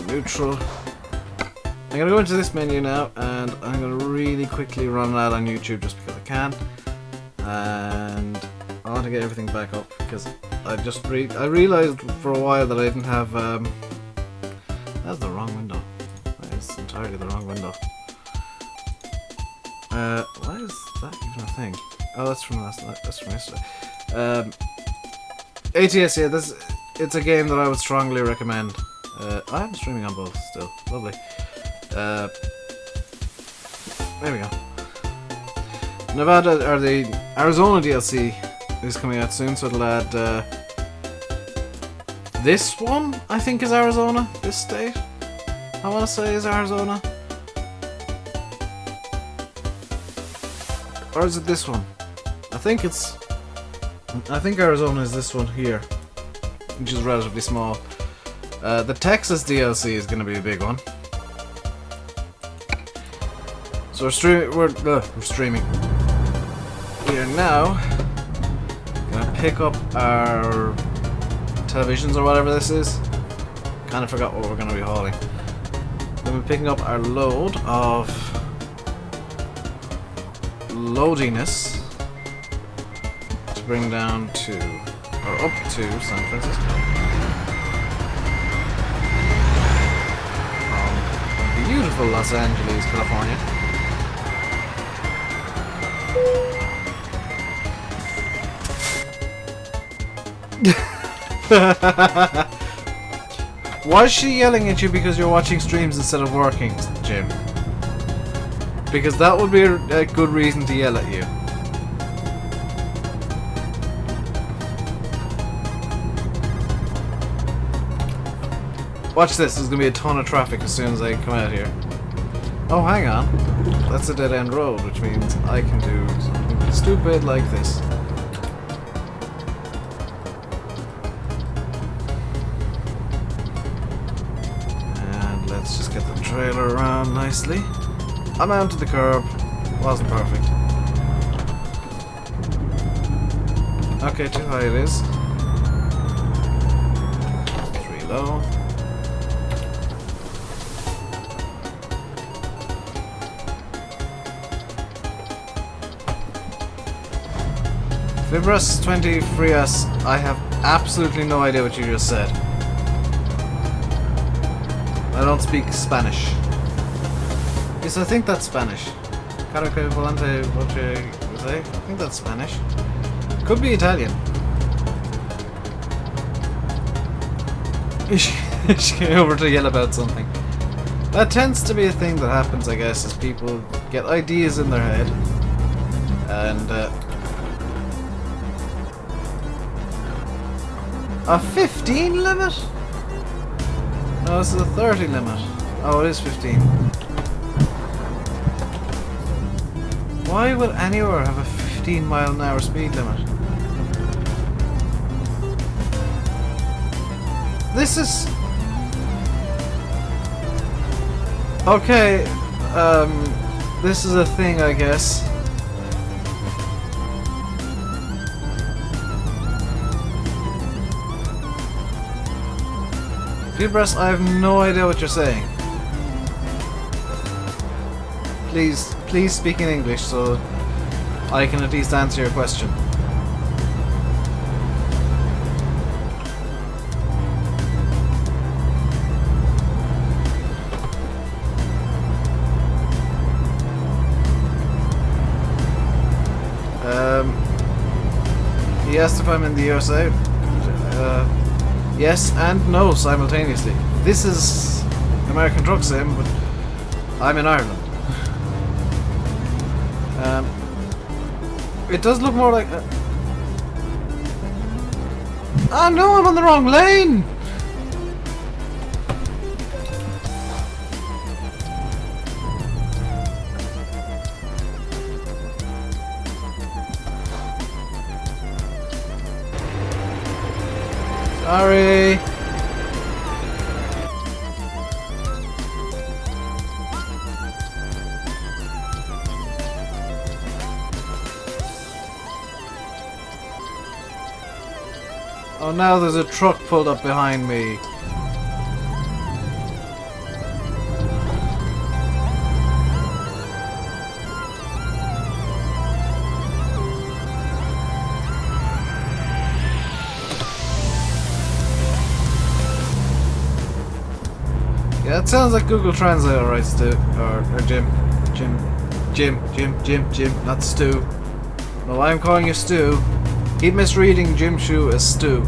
Neutral. I'm gonna go into this menu now, and I'm gonna really quickly run it out on YouTube just because I can. And I want to get everything back up because I just I realized for a while that I didn't have that's the wrong window. That is entirely the wrong window. Why is that even a thing? Oh, that's from last night. That's from yesterday. ATS, yeah, it's a game that I would strongly recommend. I'm streaming on both still. Lovely. There we go. Nevada, or the Arizona DLC is coming out soon, so it'll add this one, I think, is Arizona. This state, I want to say, is Arizona. Or is it this one? I think Arizona is this one here, which is relatively small. The Texas DLC is going to be a big one. So we're streaming. We are now gonna pick up our televisions or whatever this is. Kind of forgot what we're gonna be hauling. Then we're picking up our load of loadiness to bring down to, or up to, San Francisco. From beautiful Los Angeles, California. Was she yelling at you because you're watching streams instead of working, Jim? Because that would be a good reason to yell at you. Watch this, there's gonna be a ton of traffic as soon as I come out here. Oh, hang on. That's a dead-end road, which means I can do something stupid like this. And let's just get the trailer around nicely. I mounted the curb. Wasn't perfect. Okay, too high it is. 3 low. Vibras 20 Frias, I have absolutely no idea what you just said. I don't speak Spanish. Yes, I think that's Spanish. Caro que volante voce, I think that's Spanish. Could be Italian. She came over to yell about something. That tends to be a thing that happens, I guess, as people get ideas in their head. And, A 15 limit? No, this is a 30 limit. Oh, it is 15. Why would anywhere have a 15-mile-an-hour speed limit? This is... Okay, this is a thing, I guess. Field Brass, I have no idea what you're saying. Please speak in English so I can at least answer your question. He asked if I'm in the USA. Yes and no simultaneously. This is American Truck Sim, but I'm in Ireland. It does look more like... Ah no, I'm on the wrong lane! Sorry. Oh, now there's a truck pulled up behind me. Yeah, it sounds like Google Translate alright, Stu. Or Jim, not Stu. No, I'm calling you Stu. Keep misreading Jim Shoe as Stu.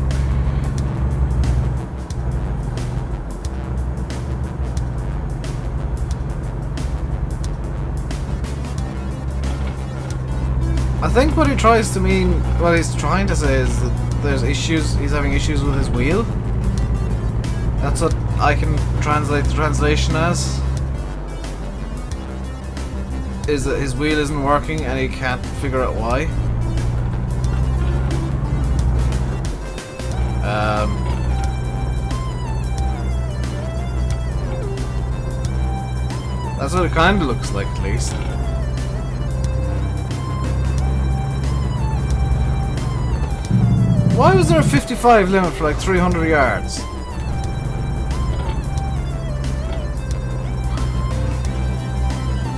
I think what he tries to mean, what he's trying to say is that there's issues, he's having issues with his wheel. That's what I can translate the translation as. Is that his wheel isn't working and he can't figure out why. That's what it kind of looks like, at least. Why was there a 55 limit for like 300 yards?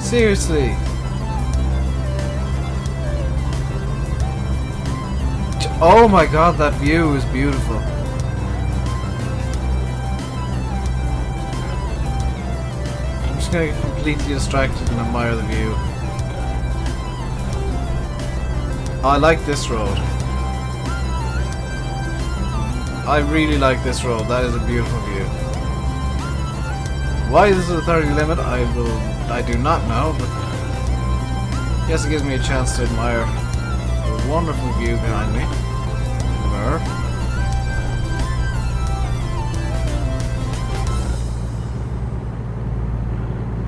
Seriously. Oh my god, that view is beautiful. I'm just gonna get completely distracted and admire the view. Oh, I like this road. I really like this road. That is a beautiful view. Why this is a 30 limit, I do not know, but I guess it gives me a chance to admire the wonderful view behind me.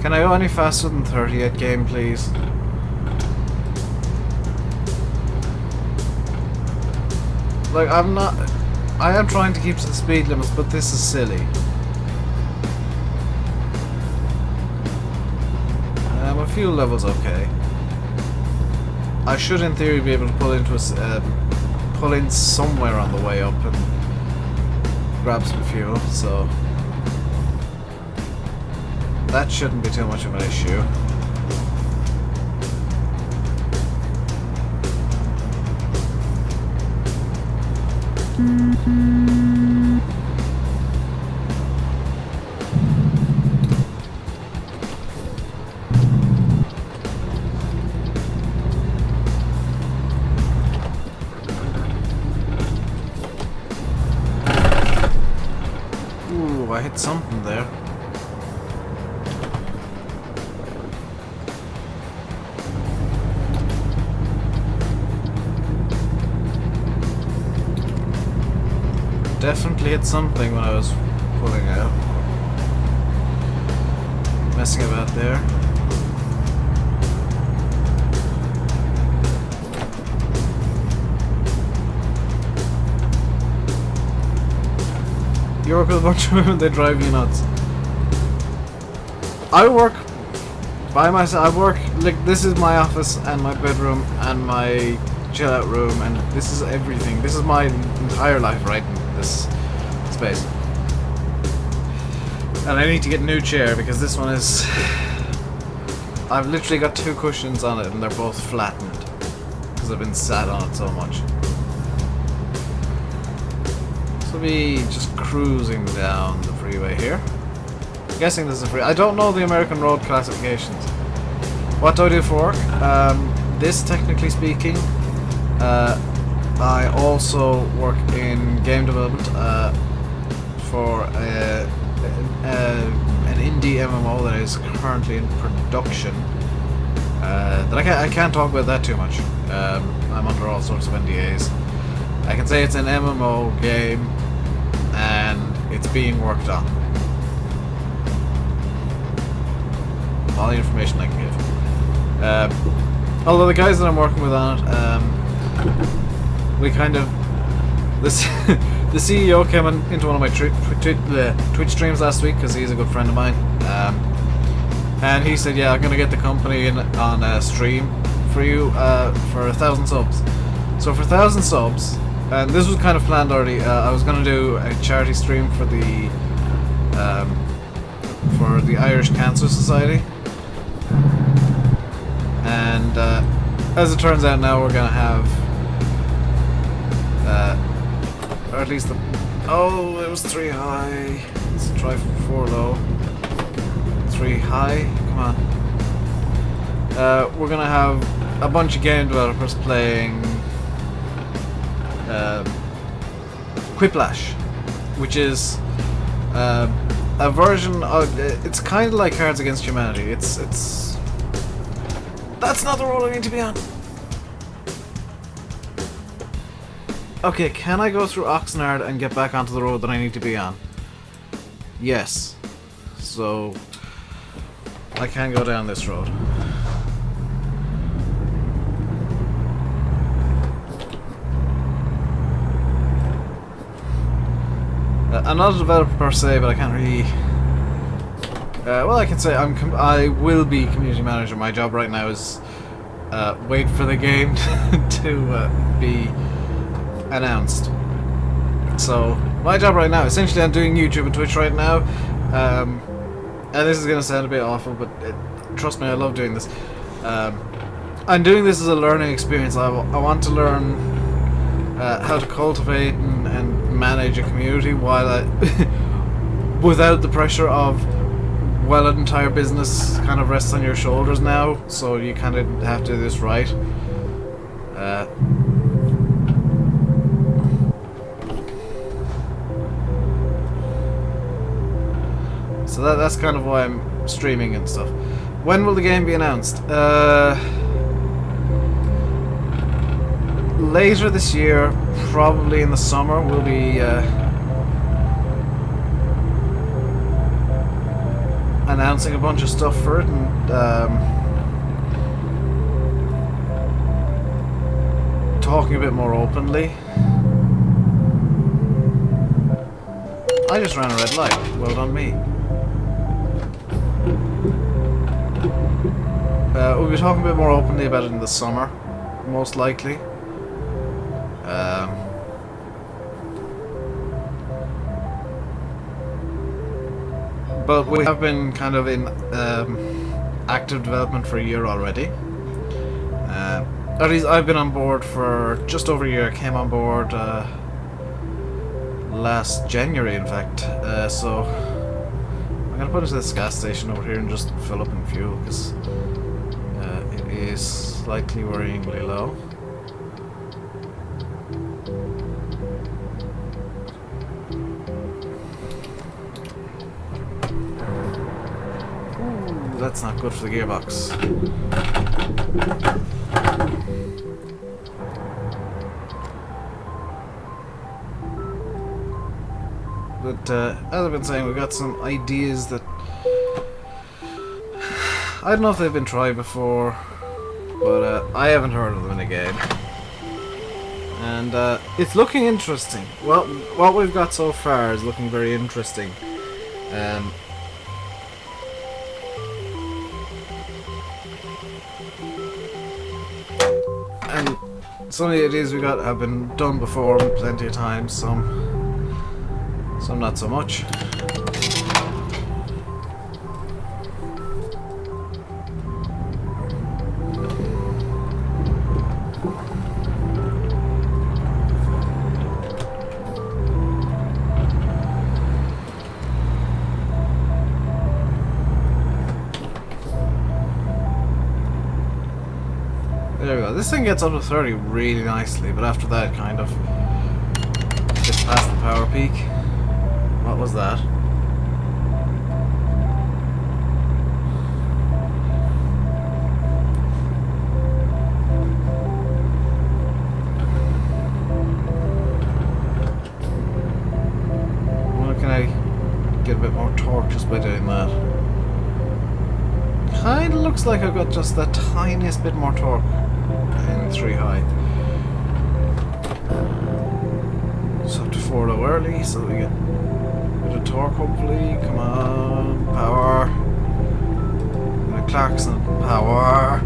Can I go any faster than 30 at game, please? Like, I am trying to keep to the speed limits, but this is silly. A few levels okay. I should, in theory, be able to pull into pull in somewhere on the way up and grab some fuel, so that shouldn't be too much of an issue. I hit something there. definitely hit something when I was pulling out. Messing about there. You work with a bunch of women, they drive you nuts. I work by myself. I work, like, this is my office and my bedroom and my chill out room, and this is everything. This is my entire life right in this space. And I need to get a new chair because this one is... I've literally got 2 cushions on it and they're both flattened because I've been sat on it so much. So we'll be just cruising down the freeway here. I'm guessing this is a free... I don't know the American road classifications. What do I do for work? This, technically speaking, I also work in game development for an indie MMO that is currently in production. That I can't talk about that too much. I'm under all sorts of NDAs. I can say it's an MMO game and it's being worked on. All the information I can give. Although the guys that I'm working with on it, we kind of... The CEO came into one of my Twitch streams last week because he's a good friend of mine. And he said, yeah, I'm going to get the company in on a stream for you for 1,000 subs. So for 1,000 subs, and this was kind of planned already, I was going to do a charity stream for the Irish Cancer Society. And as it turns out now, we're going to have... or at least the... Oh, it was 3 high. Let's try for 4 low. 3 high. Come on. We're gonna have a bunch of game developers playing Quiplash, which is a version of... It's kind of like Cards Against Humanity. It's... That's not the road I need to be on. Okay, can I go through Oxnard and get back onto the road that I need to be on? Yes. So... I can go down this road. I'm not a developer per se, but I can't really... well, I can say I will be community manager. My job right now is wait for the game to be announced. So my job right now, essentially, I'm doing YouTube and Twitch right now. And this is going to sound a bit awful, but trust me, I love doing this. I'm doing this as a learning experience. I want to learn how to cultivate and manage a community while without the pressure of, well, an entire business kind of rests on your shoulders now, so you kind of have to do this right. So that's kind of why I'm streaming and stuff. When will the game be announced? Later this year, probably in the summer, we'll be announcing a bunch of stuff for it and talking a bit more openly. I just ran a red light. Well done me. We'll be talking a bit more openly about it in the summer, most likely. But we have been kind of in active development for a year already. At least I've been on board for just over a year. I came on board last January, in fact. So I'm gonna put into this gas station over here and just fill up in fuel because it is slightly worryingly low. Ooh, that's not good for the gearbox. But as I've been saying, we've got some ideas that I don't know if they've been tried before, but I haven't heard of them in a game. And it's looking interesting. Well, what we've got so far is looking very interesting. And some of the ideas we got have been done before plenty of times, some not so much. There we go. This thing gets up to 30 really nicely, but after that it kind of gets past the power peak. What was that? Well, can I get a bit more torque just by doing that? Kinda looks like I've got just the tiniest bit more torque in 3 high. So up to 4 low early, so we get a bit of torque hopefully. Come on, power. And a Clarkson power.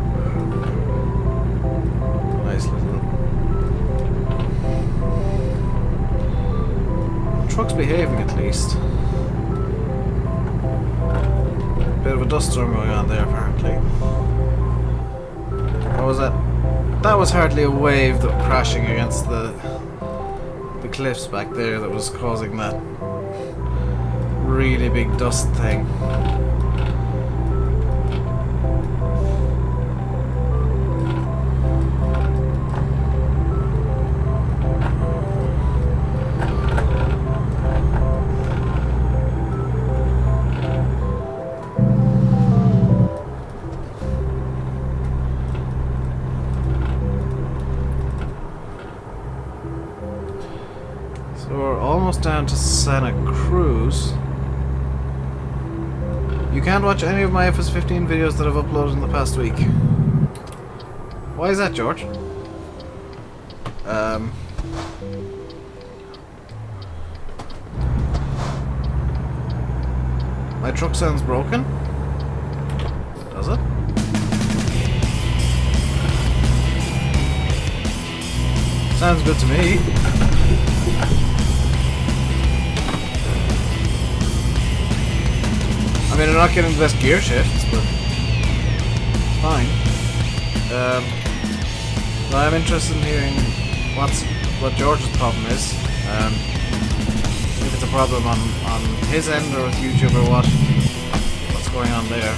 Nice little. The truck's behaving at least. Bit of a dust storm going on there apparently. What was that? That was hardly a wave that was crashing against the cliffs back there that was causing that really big dust thing. So we're almost down to Santa Cruz. You can't watch any of my FS15 videos that I've uploaded in the past week. Why is that, George? My truck sounds broken? Does it? Sounds good to me. I mean, I'm not getting the best gear shifts, but it's fine. But I'm interested in hearing what George's problem is. If it's a problem on his end or with YouTube or what's going on there.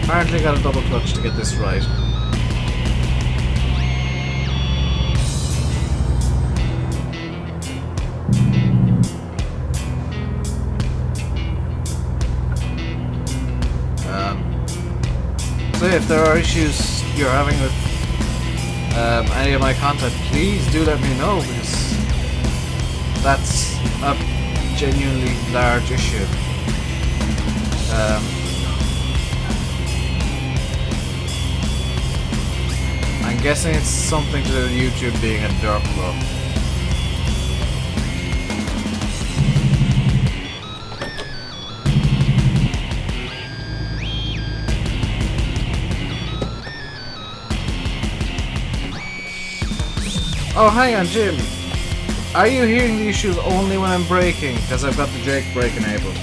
Apparently got a double clutch to get this right. So if there are issues you're having with any of my content, please do let me know, because that's a genuinely large issue. I'm guessing it's something to do with YouTube being a dirt club. Oh, hang on, Jim. Are you hearing the issues only when I'm braking? Because I've got the Jake brake enabled.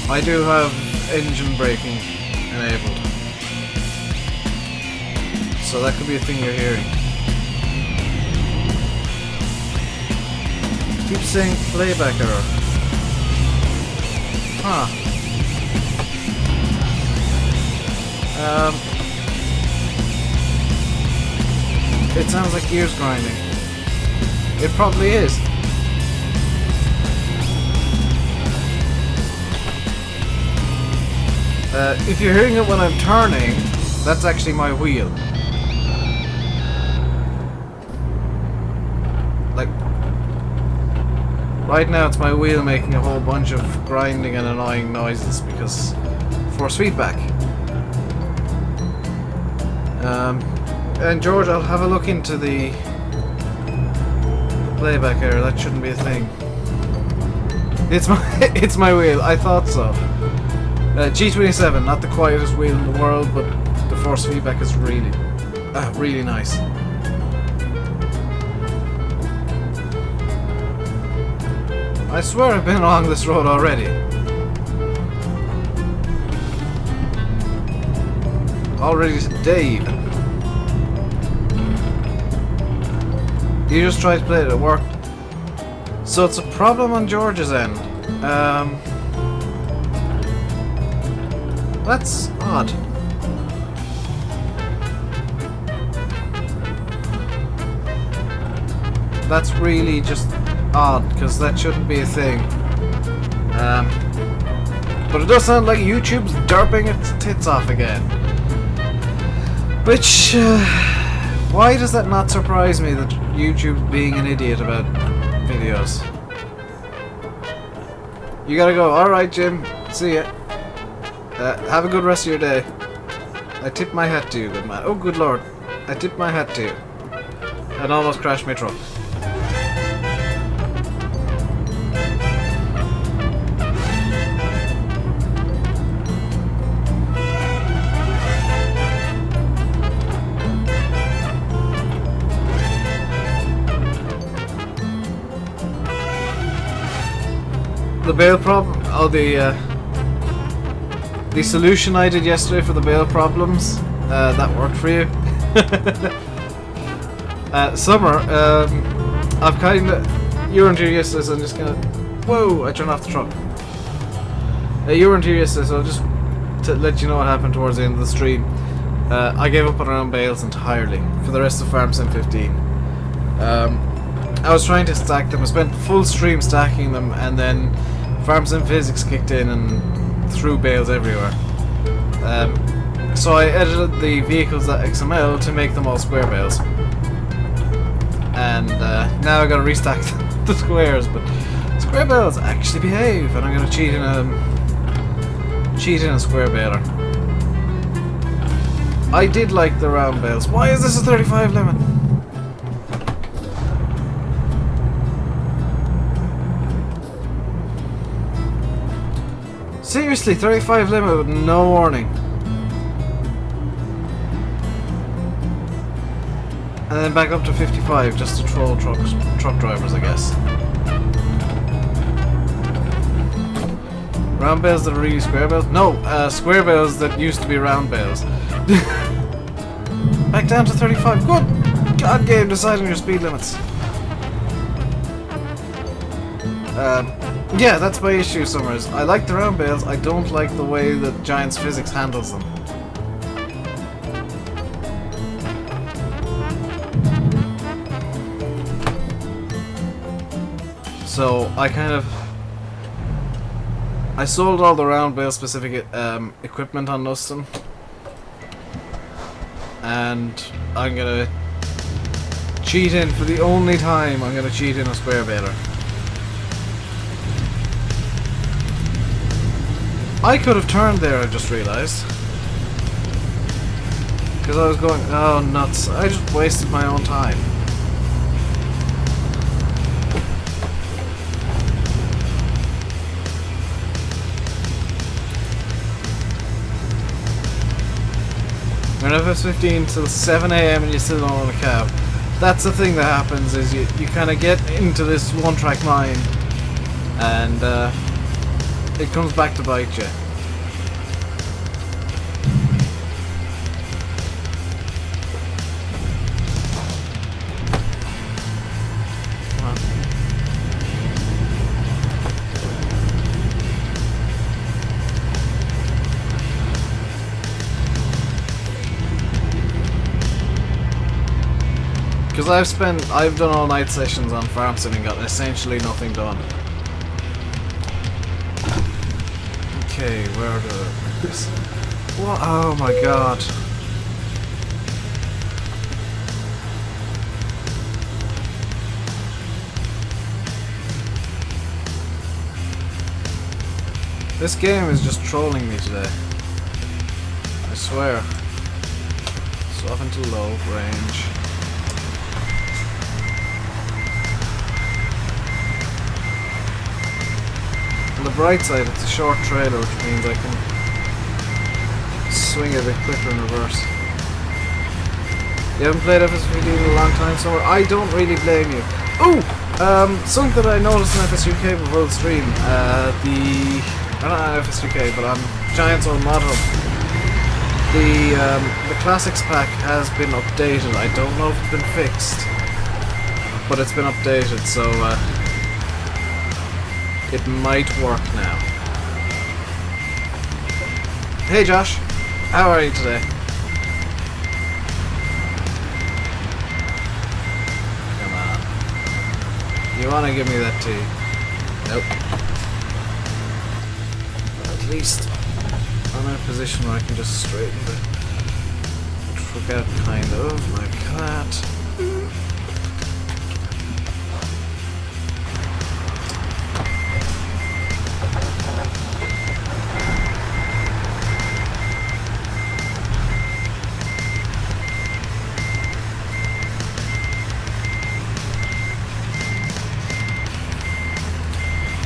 I do have engine braking enabled. So that could be a thing you're hearing. Keep saying playback error. Huh. It sounds like gears grinding. It probably is. If you're hearing it when I'm turning, that's actually my wheel. Like, right now it's my wheel making a whole bunch of grinding and annoying noises because force feedback. And George, I'll have a look into the playback error. That shouldn't be a thing. It's my wheel. I thought so. G27, not the quietest wheel in the world, but the force feedback is really nice. I swear I've been along this road already. Already today, even. You just tried to play it, it worked. So it's a problem on George's end. That's odd. That's really just odd, because that shouldn't be a thing. But it does sound like YouTube's derping its tits off again. Which, why does that not surprise me that YouTube's being an idiot about videos? You gotta go. Alright, Jim. See ya. Have a good rest of your day. I tip my hat to you, good man. Oh, good lord. I tip my hat to you. And almost crashed my truck. The bail problem. Oh, the solution I did yesterday for the bail problems. That worked for you. Summer. I've kind of. You weren't here yesterday, so I'm just gonna. Whoa! I turned off the truck. You weren't here yesterday, so just to let you know what happened towards the end of the stream. I gave up on round bales entirely for the rest of Farm Sim 15. I was trying to stack them. I spent full stream stacking them, and then Farm Sim Physics kicked in and threw bales everywhere. So I edited the vehicles.xml to make them all square bales. And now I gotta restack the squares, but square bales actually behave, and I'm gonna cheat in a square baler. I did like the round bales. Why is this a 35 limit? Seriously, 35 limit with no warning. And then back up to 55 just to troll truck drivers, I guess. Round bales that are really square bales? No, square bales that used to be round bales. Back down to 35. Good God, game deciding your speed limits. Yeah, that's my issue, Summers. I like the round bales, I don't like the way that Giants Physics handles them. So, I sold all the round bale specific equipment on Knuston. And I'm gonna cheat in, for the only time, I'm gonna cheat in a square baler. I could have turned there, I just realised. Because I was going, oh nuts, I just wasted my own time. We're in FS15 till 7 AM and you still don't own a cab. That's the thing that happens, is you kind of get into this one-track mind and it comes back to bite you. Because I've done all night sessions on Farm Sim and got essentially nothing done. Okay, where the... What? Oh my god. This game is just trolling me today. I swear. Soften to low range. On the bright side, it's a short trailer, which means I can swing it a bit quicker in reverse. You haven't played FSVD in a long time, so I don't really blame you. Oh! Something that I noticed in FSUK before the stream, not on FSUK, but on Giants own mod hub. The classics pack has been updated. I don't know if it's been fixed, but it's been updated, so it might work now. Hey Josh, how are you today? Come on. You wanna give me that tea? Nope. At least I'm in a position where I can just straighten the truck out kind of like that.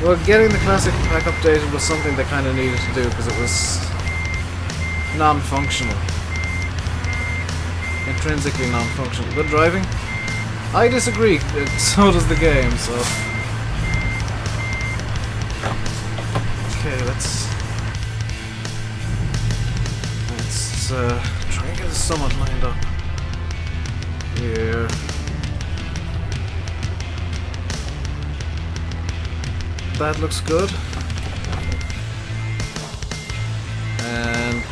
Well, getting the classic pack updated was something they kind of needed to do because it was non-functional. Intrinsically non-functional. Good driving? I disagree. So does the game, so... Okay, let's try and get the summit lined up. Here. That looks good. And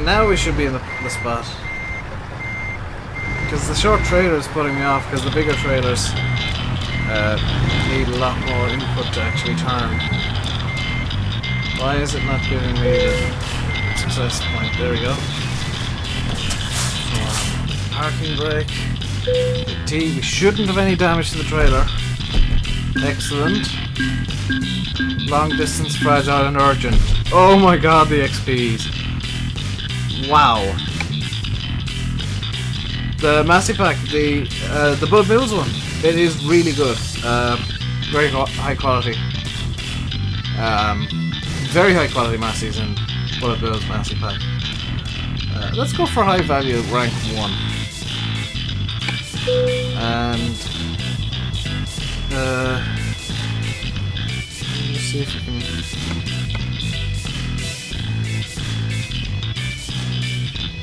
now we should be in the spot. Because the short trailer is putting me off, because the bigger trailers need a lot more input to actually turn. Why is it not giving me the success point? There we go. Parking brake. T, we shouldn't have any damage to the trailer. Excellent. Long distance, fragile and urgent. Oh my god, the XPs. Wow. The Massey Pack, the Bud Mills one, it is really good. Very high quality. Very high quality Masseys in Bud Mills Massey Pack. Let's go for high value rank 1. And let's see if we can.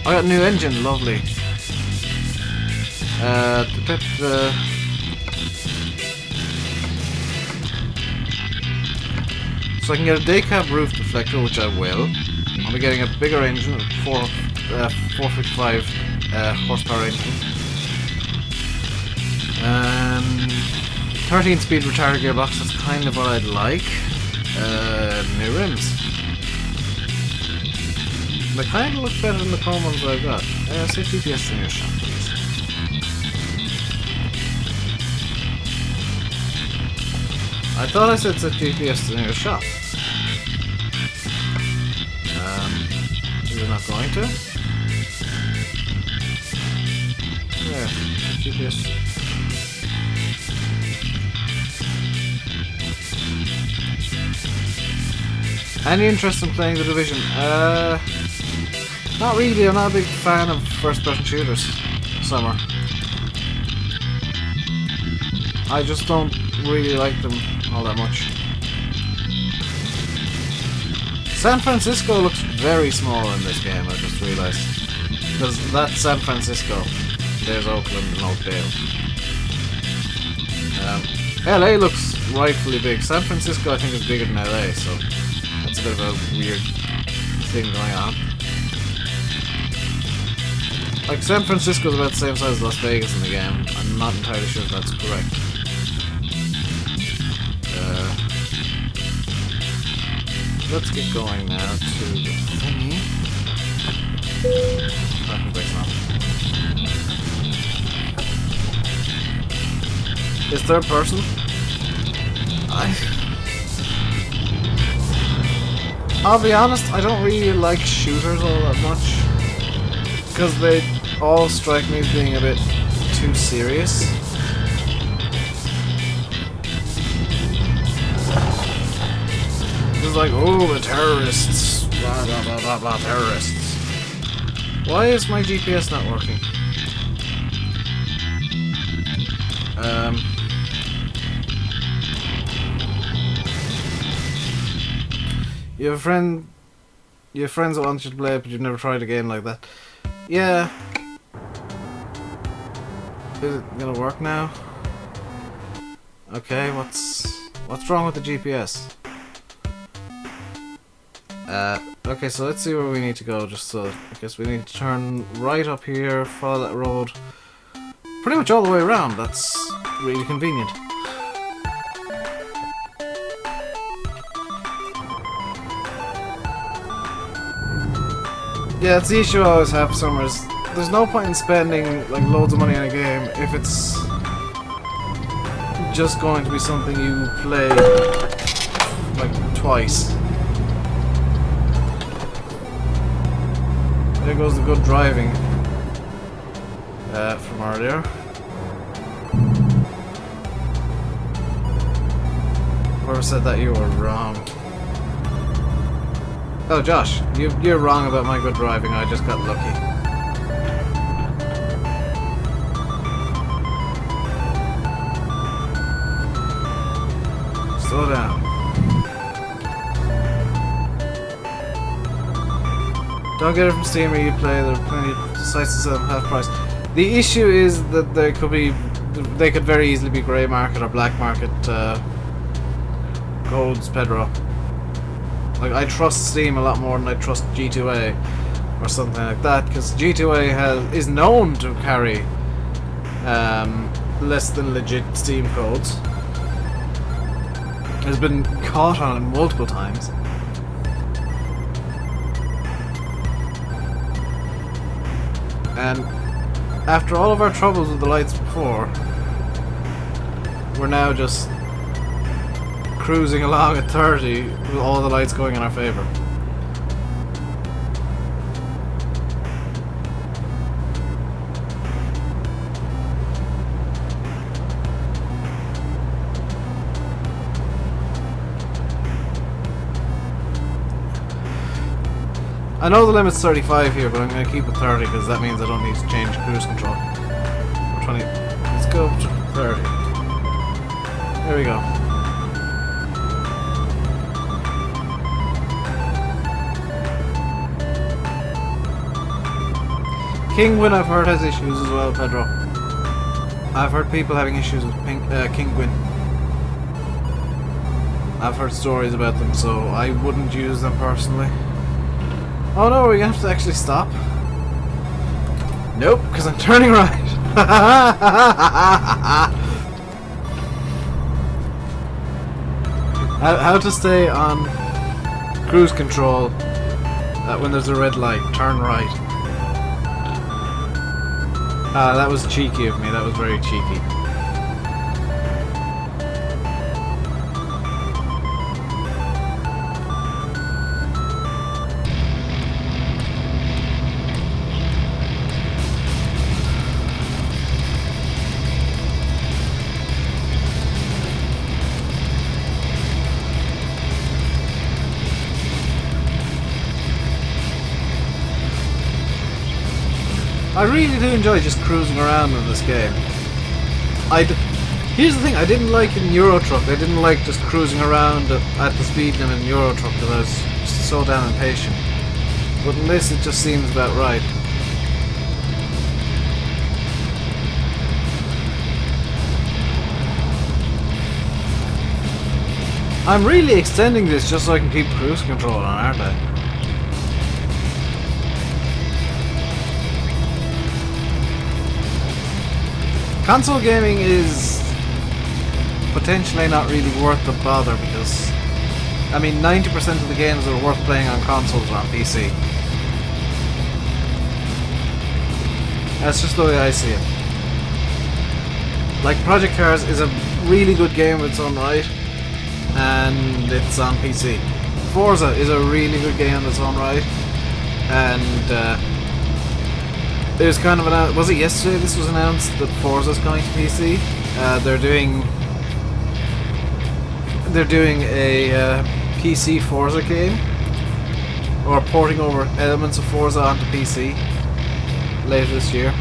I got a new engine, lovely. So I can get a day cab roof deflector, which I will. I'll be getting a bigger engine, 455 horsepower engine. 13 speed retarder gearbox, that's kind of what I'd like. New rims. They kind of look better than the chrome ones I've got. Say GPS in your shop, please. I thought I said GPS in your shop. You're not going to? Yeah, GPS. Any interest in playing The Division? Not really, I'm not a big fan of first-person shooters. Summer. I just don't really like them all that much. San Francisco looks very small in this game, I just realised. Because that's San Francisco. There's Oakland and Oakdale. LA looks rightfully big. San Francisco I think is bigger than LA, so that's a bit of a weird thing going on. Like, San Francisco is about the same size as Las Vegas in the game. I'm not entirely sure if that's correct. let's get going now to the thingy. Parking brake's not. Is third person? I'll be honest, I don't really like shooters all that much. Because they all strike me as being a bit too serious. It's like, oh, the terrorists. Blah, blah, blah, blah, blah, terrorists. Why is my GPS not working? You have a friend... You have friends that want you to play it, but you've never tried a game like that. Yeah. Is it gonna work now? Okay, what's wrong with the GPS? Okay, so let's see where we need to go. Just so, I guess we need to turn right up here, follow that road, pretty much all the way around. That's really convenient. Yeah, it's the issue I always have for summers. There's no point in spending like loads of money on a game if it's just going to be something you play like twice. There goes the good driving from earlier. Whoever said that, you were wrong. Oh, Josh, you're wrong about my good driving. I just got lucky. Slow down. Don't get it from Steam or Uplay. There are plenty of sites to sell them half price. The issue is that they could very easily be grey market or black market codes, Pedro. Like, I trust Steam a lot more than I trust G2A or something like that, because G2A is known to carry less than legit Steam codes. Has been caught on it multiple times. And after all of our troubles with the lights before, we're now just cruising along at 30 with all the lights going in our favor. I know the limit's 35 here, but I'm going to keep it 30 because that means I don't need to change cruise control. 20. Let's go to 30. There we go. Kingwin, I've heard, has issues as well, Pedro. I've heard people having issues with Kingwin. I've heard stories about them, so I wouldn't use them personally. Oh no, we're gonna have to actually stop. Nope, because I'm turning right. How to stay on cruise control when there's a red light. Turn right. That was cheeky of me. That was very cheeky. I really do enjoy just cruising around in this game. Here's the thing, I didn't like in Euro Truck. I didn't like just cruising around at the speed limit in Euro Truck because I was just so damn impatient. But in this, it just seems about right. I'm really extending this just so I can keep cruise control on, aren't I? Console gaming is potentially not really worth the bother because I mean, 90% of the games that are worth playing on consoles are on PC. That's just the way I see it. Like, Project Cars is a really good game in its own right, and it's on PC. Forza is a really good game in its own right, and there's kind of an... Was it yesterday this was announced that Forza's coming to PC? They're doing a PC Forza game, or porting over elements of Forza onto PC later this year.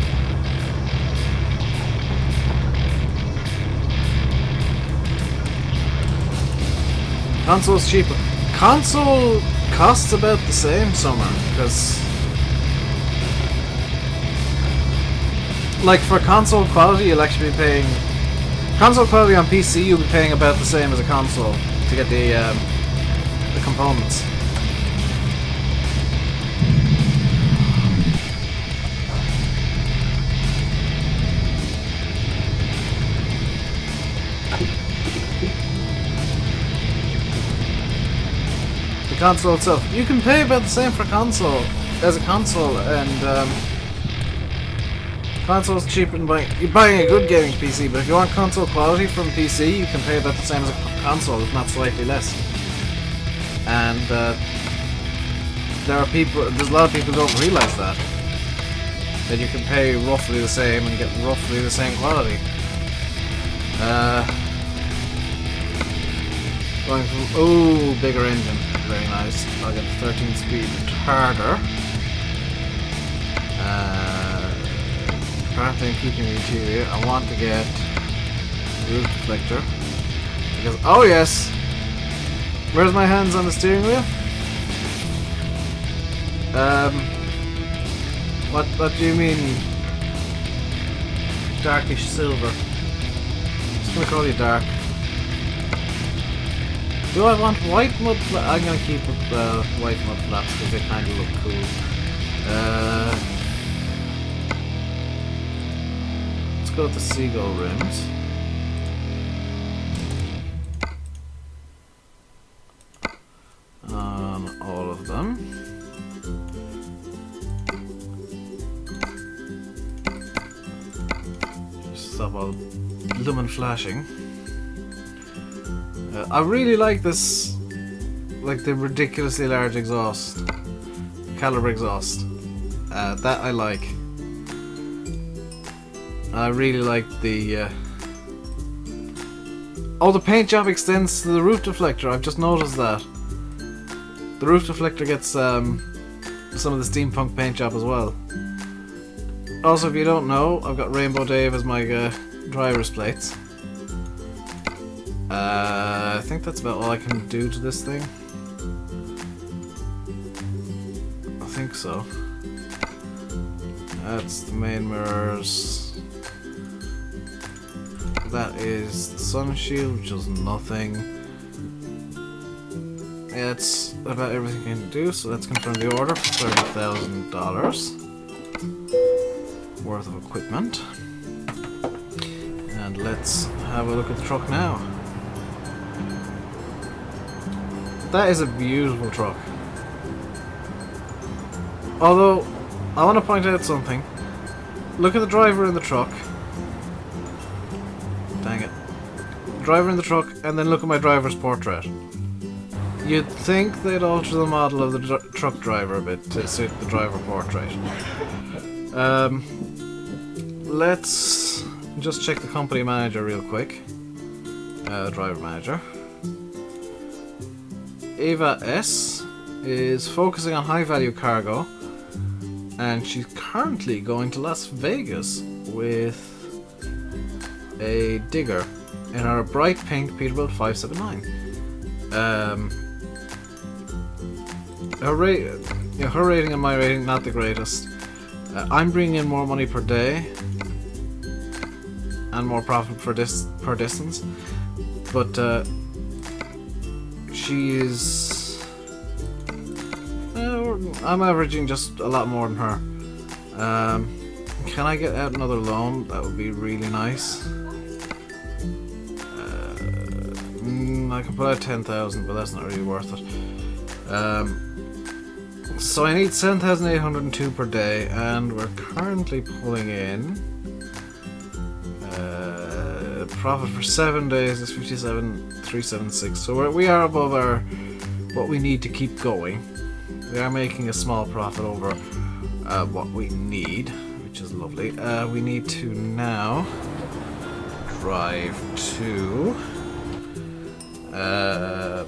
Console's cheaper. Console costs about the same somewhere, because like for console quality you'll actually be paying... Console quality on PC you'll be paying about the same as a console to get the components. The console itself, you can pay about the same for console as a console, and console's cheaper than you're buying a good gaming PC, but if you want console quality from PC, you can pay about the same as a console, if not slightly less. And there's a lot of people who don't realise that you can pay roughly the same and get roughly the same quality. Going from bigger engine, very nice. I'll get 13 speed retarder. Apparently I'm keeping the interior. I want to get roof deflector because yes, where's my hands on the steering wheel? What do you mean darkish silver? I'm just gonna call you dark. Do I want white mud flaps? I'm gonna keep it white mud flaps because they kind of look cool. Let's go with the seagull rims. On all of them. Just stop all lumen flashing. I really like this, like the ridiculously large exhaust, caliber exhaust. That I like. I really like the. The paint job extends to the roof deflector. I've just noticed that. The roof deflector gets some of the steampunk paint job as well. Also, if you don't know, I've got Rainbowdave as my driver's plates. I think that's about all I can do to this thing. I think so. That's the main mirrors. That is the sun shield, which is nothing. Yeah, that's about everything I can do, so let's confirm the order for $30,000 worth of equipment. And let's have a look at the truck now. That is a beautiful truck. Although, I want to point out something. Look at the driver in the truck. Dang it. Driver in the truck, and then look at my driver's portrait. You'd think they'd alter the model of the truck driver a bit to suit the driver portrait. Let's just check the company manager real quick. Driver manager. Eva S is focusing on high value cargo, and she's currently going to Las Vegas with a digger in her bright pink Peterbilt 579. Her rating and my rating not the greatest. I'm bringing in more money per day and more profit per distance, but she is... I'm averaging just a lot more than her. Can I get out another loan? That would be really nice. I can put out 10,000, but that's not really worth it. So I need 7,802 per day, and we're currently pulling in profit for 7 days is 57,376. So we are above our what we need to keep going. We are making a small profit over what we need, which is lovely. We need to now drive to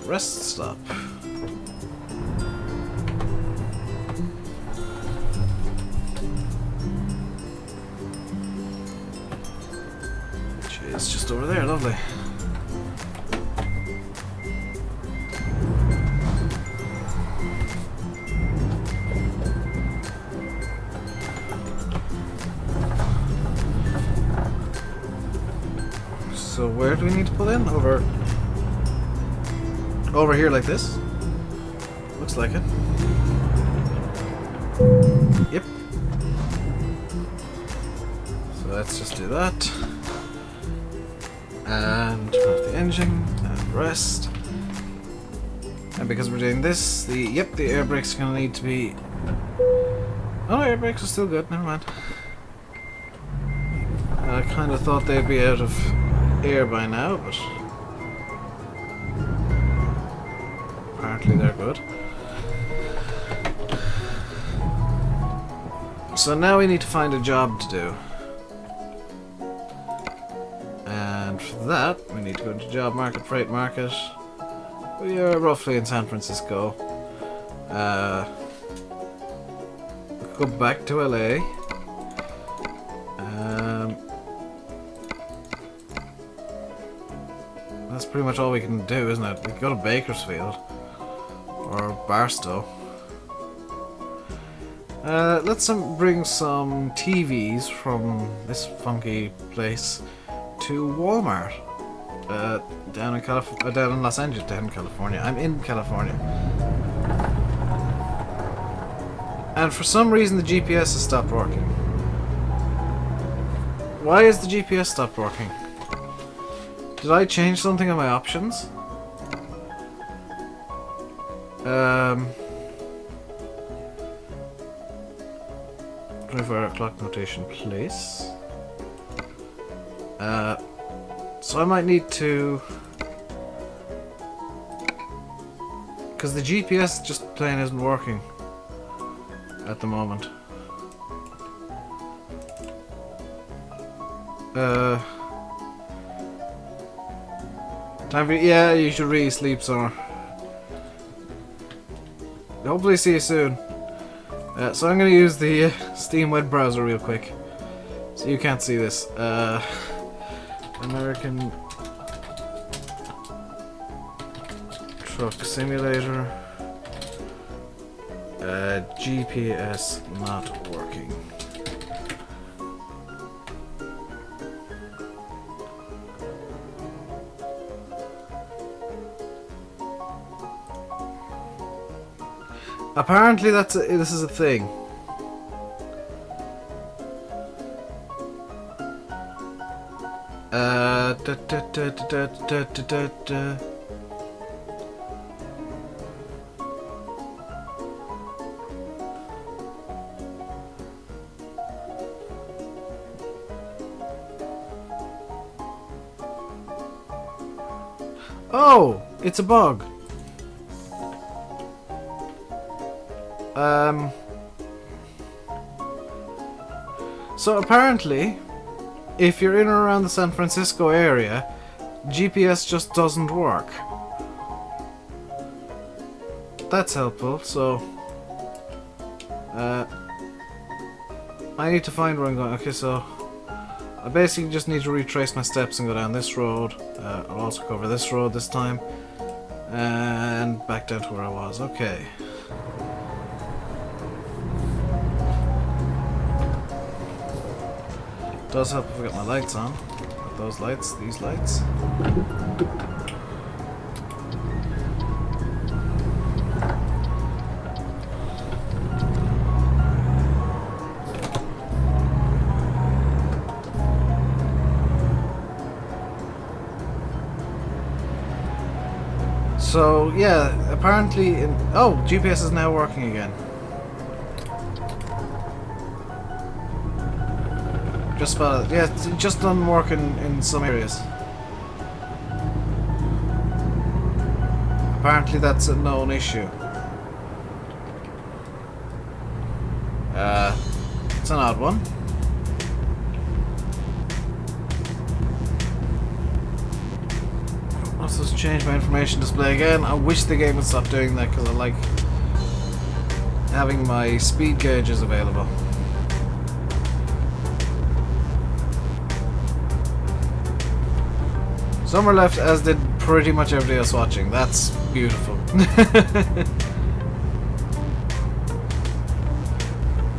rest stop. It's just over there, lovely. So where do we need to pull in? Over here like this? Looks like it. Yep. So let's just do that. And turn off the engine and rest. And because we're doing this, the air brakes are gonna need to be. Oh, air brakes are still good. Never mind. I kind of thought they'd be out of air by now, but apparently they're good. So now we need to find a job to do. And for that, we need to go to job market, freight market. We are roughly in San Francisco. Go back to LA. That's pretty much all we can do, isn't it? We can go to Bakersfield or Barstow. Let's bring some TVs from this funky place to Walmart. Down in Los Angeles, down in California. I'm in California. And for some reason the GPS has stopped working. Why has the GPS stopped working? Did I change something on my options? 24-hour clock notation place. So I might need to, because the GPS just plain isn't working at the moment. Time for, yeah, you should really sleep, Summer. Hopefully see you soon. So I'm gonna use the Steam web browser real quick, so you can't see this. American Truck Simulator. GPS not working. Apparently this is a thing. Oh, it's a bug. So apparently, if you're in or around the San Francisco area, GPS just doesn't work. That's helpful, so I need to find where I'm going. Okay, so I basically just need to retrace my steps and go down this road. I'll also cover this road this time, and back down to where I was. Okay. Does help if I got my lights on. Got those lights, these lights. So yeah, apparently oh, GPS is now working again. Just about, yeah, it just doesn't work in some areas. Apparently that's a known issue. It's an odd one. Let's just change my information display again. I wish the game would stop doing that because I like having my speed gauges available. Summer left, as did pretty much everybody else watching. That's beautiful.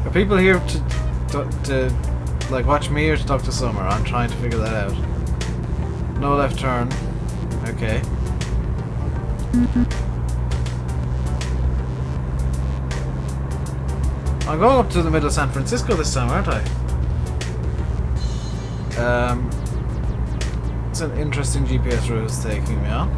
Are people here to like watch me or to talk to Summer? I'm trying to figure that out. No left turn. Okay. I'm going up to the middle of San Francisco this time, aren't I? It's an interesting GPS route it's taking me on.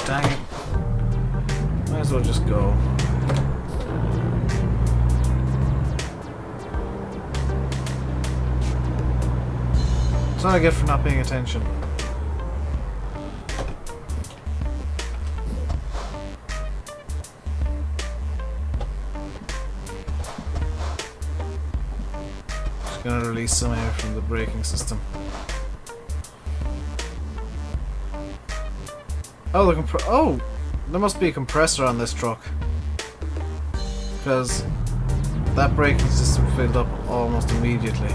Dang it. Might as well just go. That's what I get for not paying attention. Just gonna release some air from the braking system. Oh, oh, there must be a compressor on this truck, because that braking system filled up almost immediately.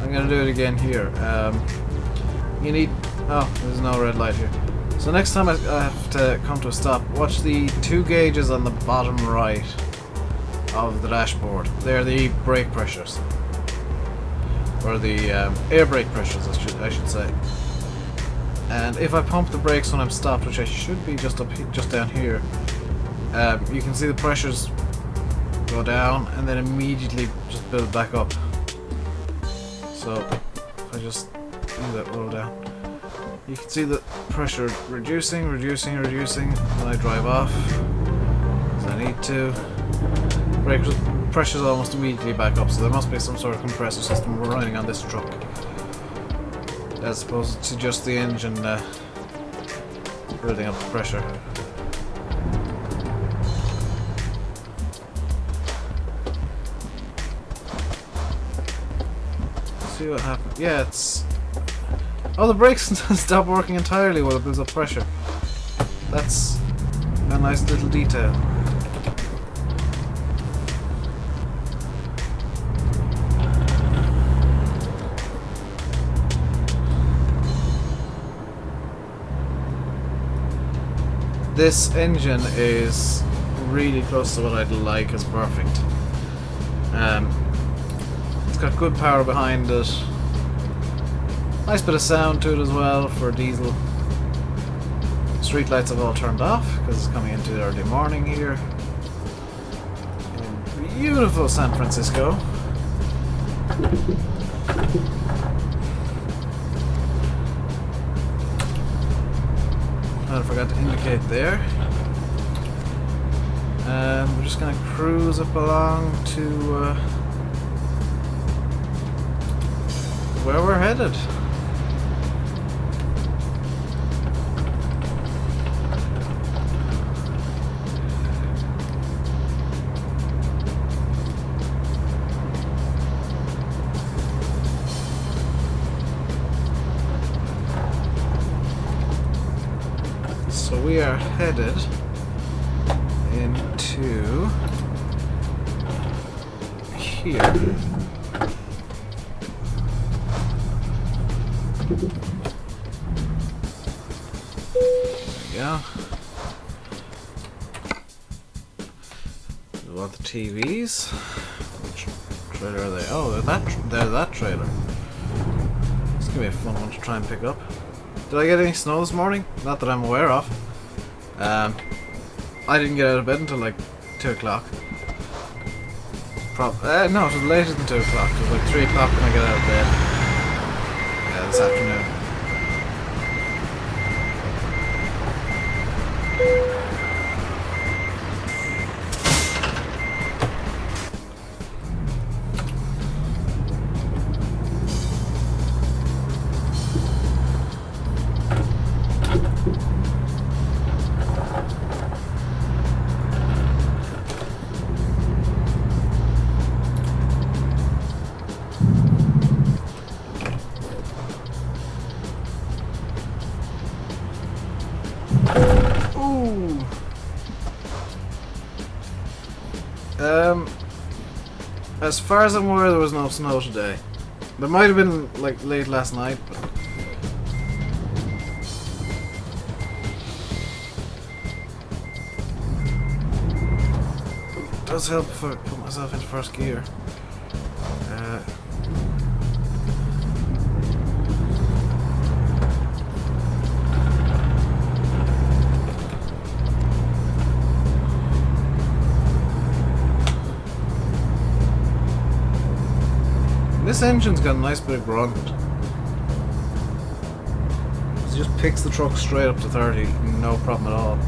I'm gonna do it again here. You need... oh, there's no red light here. So next time I have to come to a stop, watch the two gauges on the bottom right of the dashboard. They're the brake pressures. Or the air brake pressures, I should say. And if I pump the brakes when I'm stopped, which I should be just down here, you can see the pressures go down and then immediately just build back up. So if I just do that, roll down, you can see the pressure reducing when I drive off, as I need to. Pressure's almost immediately back up, so there must be some sort of compressor system running on this truck, as opposed to just the engine building up the pressure. Let's see what happens. Yeah, it's... oh, the brakes stop working entirely while it builds up pressure. That's a nice little detail. This engine is really close to what I'd like as perfect. It's got good power behind it. Nice bit of sound to it as well for diesel. Street lights have all turned off because it's coming into the early morning here in beautiful San Francisco. I forgot to indicate there. And we're just gonna cruise up along to where we're headed. So we are headed into here. There we go. We want the TVs. trailer are they? Oh, they're that trailer. This is gonna be a fun one to try and pick up. Did I get any snow this morning? Not that I'm aware of. I didn't get out of bed until like 2 o'clock. No, it was later than 2 o'clock. It was like 3 o'clock when I got out of bed. Yeah, this afternoon. As far as I'm aware, there was no snow today. There might have been like late last night, but it does help if I put myself into first gear. This engine's got a nice bit of grunt. It just picks the truck straight up to 30, no problem at all.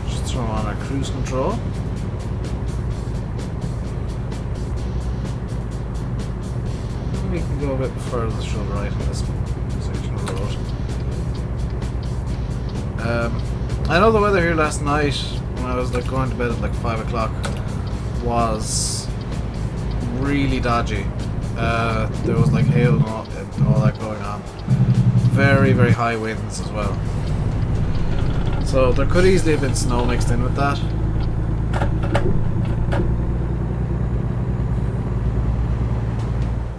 Just throw on our cruise control. We can go a bit further to the right in this section of the road. I know the weather here last night, when I was like going to bed at like 5 o'clock, was really dodgy. There was like hail and all that going on. Very, very high winds as well. So there could easily have been snow mixed in with that.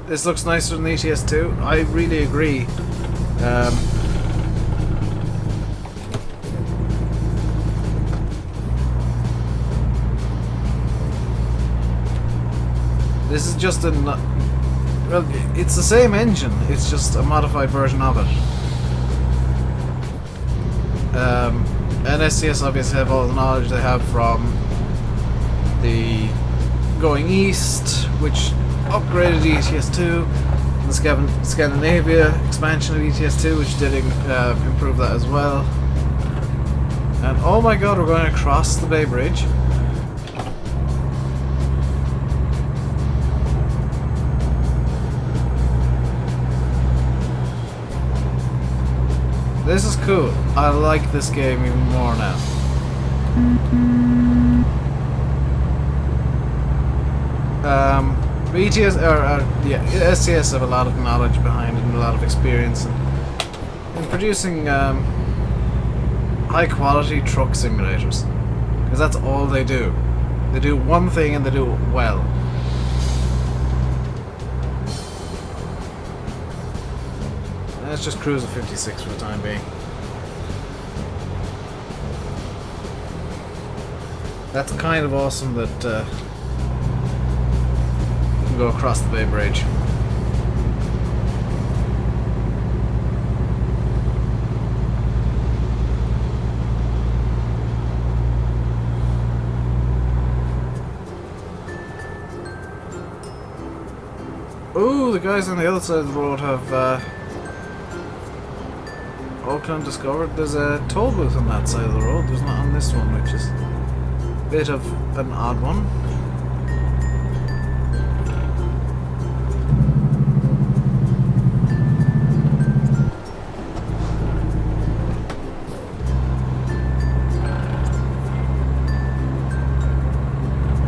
This looks nicer than the ETS2. I really agree. This is just a... Well, it's the same engine. It's just a modified version of it. And SCS obviously have all the knowledge they have from the Going East, which upgraded ETS2, and the Scandinavia expansion of ETS2, which did improve that as well. And oh my god, we're going across the Bay Bridge. This is cool. I like this game even more now. SCS have a lot of knowledge behind it and a lot of experience in producing high quality truck simulators. Because that's all they do. They do one thing and they do it well. Let's just cruise at 56 for the time being. That's kind of awesome that you can go across the Bay Bridge. Ooh, the guys on the other side of the road have Auckland discovered there's a toll booth on that side of the road. There's not on this one, which is a bit of an odd one.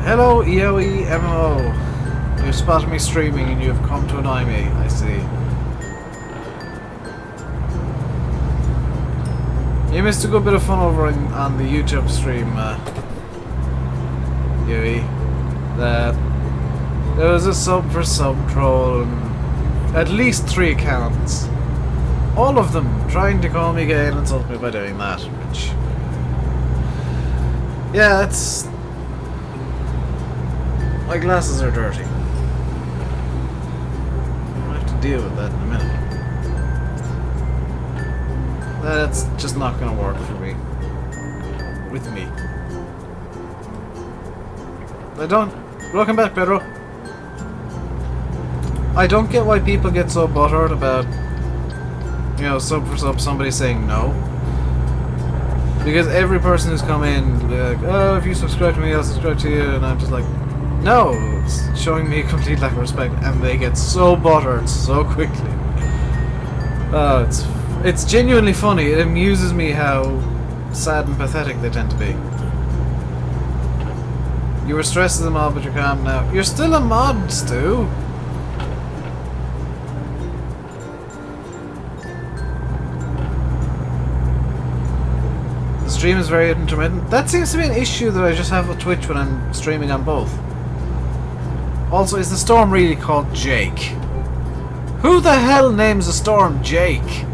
Hello, EOE MMO. You've spotted me streaming and you've come to annoy me, I see. You missed a good bit of fun over on the YouTube stream, Yui. There was a sub for sub troll and at least 3 accounts. All of them trying to call me gay and insult me by doing that, which... Yeah, it's... My glasses are dirty. I'll have to deal with that in a minute. That's just not gonna work for me. With me. I don't... Welcome back, Pedro. I don't get why people get so butthurt about, you know, sub for sub, somebody saying no. Because every person who's come in, like, oh, if you subscribe to me, I'll subscribe to you, and I'm just like, no, it's showing me a complete lack of respect, and they get so butthurt so quickly. It's genuinely funny. It amuses me how sad and pathetic they tend to be. You were stressed as a mod, but you're calm now. You're still a mod, Stu. The stream is very intermittent. That seems to be an issue that I just have with Twitch when I'm streaming on both. Also, is the storm really called Jake? Who the hell names a storm Jake?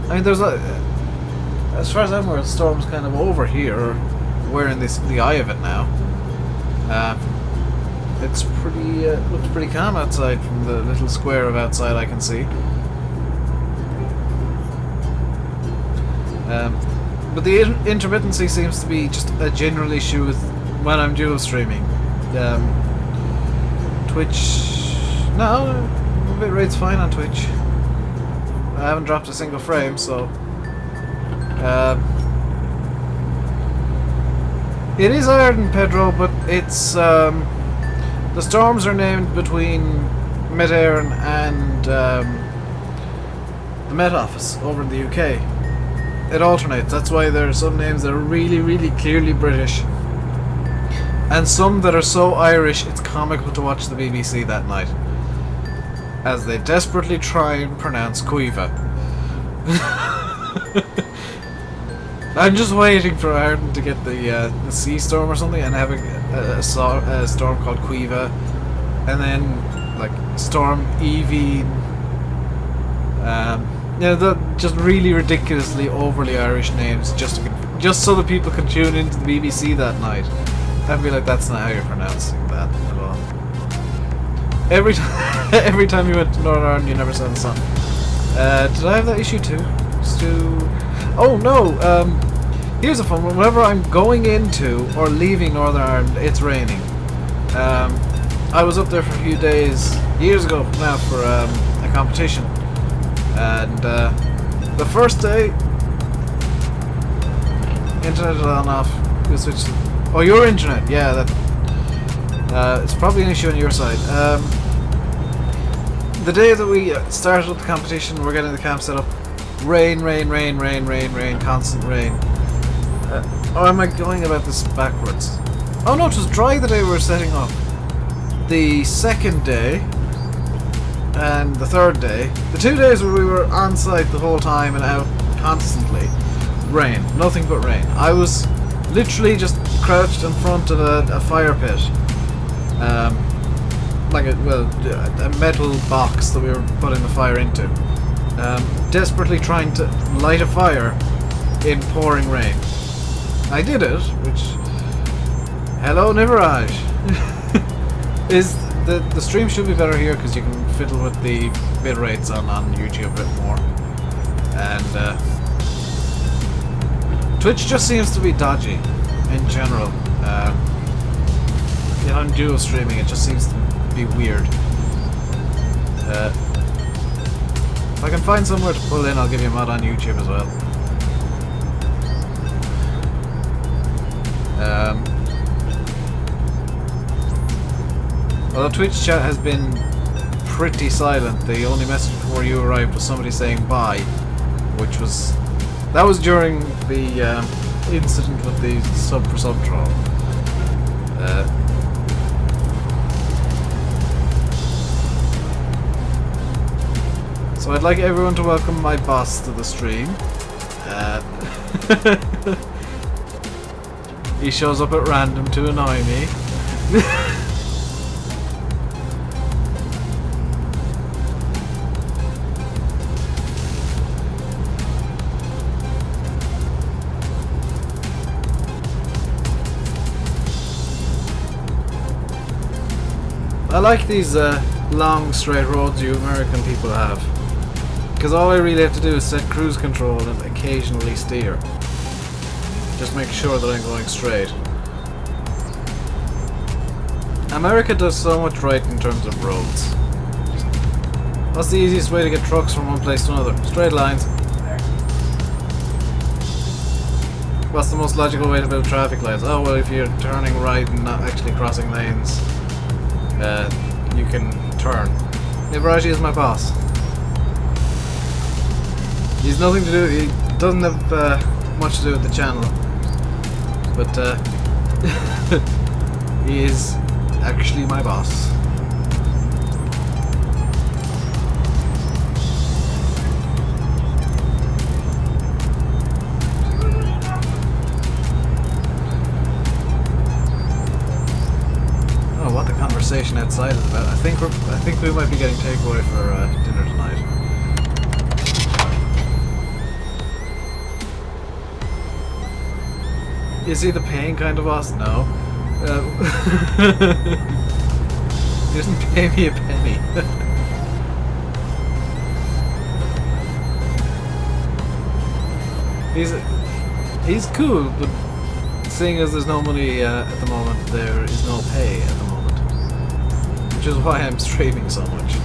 I mean, there's a... As far as I'm aware, the storm's kind of over here. We're in the eye of it now. It's pretty... looks pretty calm outside from the little square of outside I can see. But the intermittency seems to be just a general issue with when I'm dual streaming. Twitch... No, bitrate's fine on Twitch. I haven't dropped a single frame, so... it is Ireland, Pedro, but it's... the storms are named between Mid-Airn and the Met Office over in the UK. It alternates. That's why there are some names that are really, really clearly British. And some that are so Irish, it's comical to watch the BBC that night. As they desperately try and pronounce Cuiva. I'm just waiting for Ireland to get the sea storm or something and have a storm called Cuiva. And then, like, Storm Evie. Yeah, the just really ridiculously overly Irish names just so that people can tune into the BBC that night and be like, that's not how you're pronouncing that at all. Every time you went to Northern Ireland, you never saw the sun. Did I have that issue too? Oh no! Here's a fun one. Whenever I'm going into or leaving Northern Ireland, it's raining. I was up there for a few days years ago now for a competition. And the first day, internet is on off. We switched. Oh, your internet, yeah. That it's probably an issue on your side. The day that we started the competition, we're getting the camp set up. Rain, constant rain. Or am I going about this backwards? Oh no, it was dry the day we were setting up. The second day. And the third day, the 2 days where we were on site the whole time and out constantly, rain, nothing but rain. I was literally just crouched in front of a fire pit, like a metal box that we were putting the fire into, desperately trying to light a fire in pouring rain. I did it, which, hello Niverage, is the stream should be better here because you can fiddle with the bit rates on YouTube a bit more, and Twitch just seems to be dodgy in general. You know, on dual streaming it just seems to be weird. If I can find somewhere to pull in, I'll give you a mod on YouTube as well. Although Twitch chat has been pretty silent, the only message before you arrived was somebody saying bye, which was... that was during the incident with the sub for sub troll. So I'd like everyone to welcome my boss to the stream. He shows up at random to annoy me. I like these long straight roads you American people have, because all I really have to do is set cruise control and occasionally steer. Just make sure that I'm going straight. America does so much right in terms of roads. What's the easiest way to get trucks from one place to another? Straight lines. What's the most logical way to build traffic lights? Oh well, if you're turning right and not actually crossing lanes, you can turn. Variety is my boss. He's nothing to do. He doesn't have much to do with the channel, but he is actually my boss. What the conversation outside is about. I think we might be getting takeaway for dinner tonight. Is he the paying kind of boss? No. He doesn't pay me a penny. He's cool, but seeing as there's no money at the moment, there is no pay at the moment. Which is why I'm streaming so much.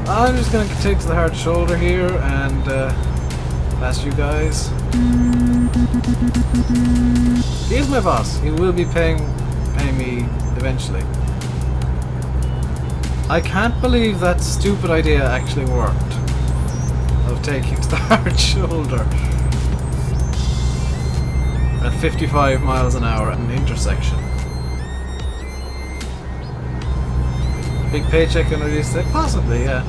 I'm just going to take to the hard shoulder here and pass you guys. He is my boss. He will be paying me eventually. I can't believe that stupid idea actually worked. Of taking to the hard shoulder. At 55 miles an hour at an intersection. Big paycheck on release day? Possibly, yeah.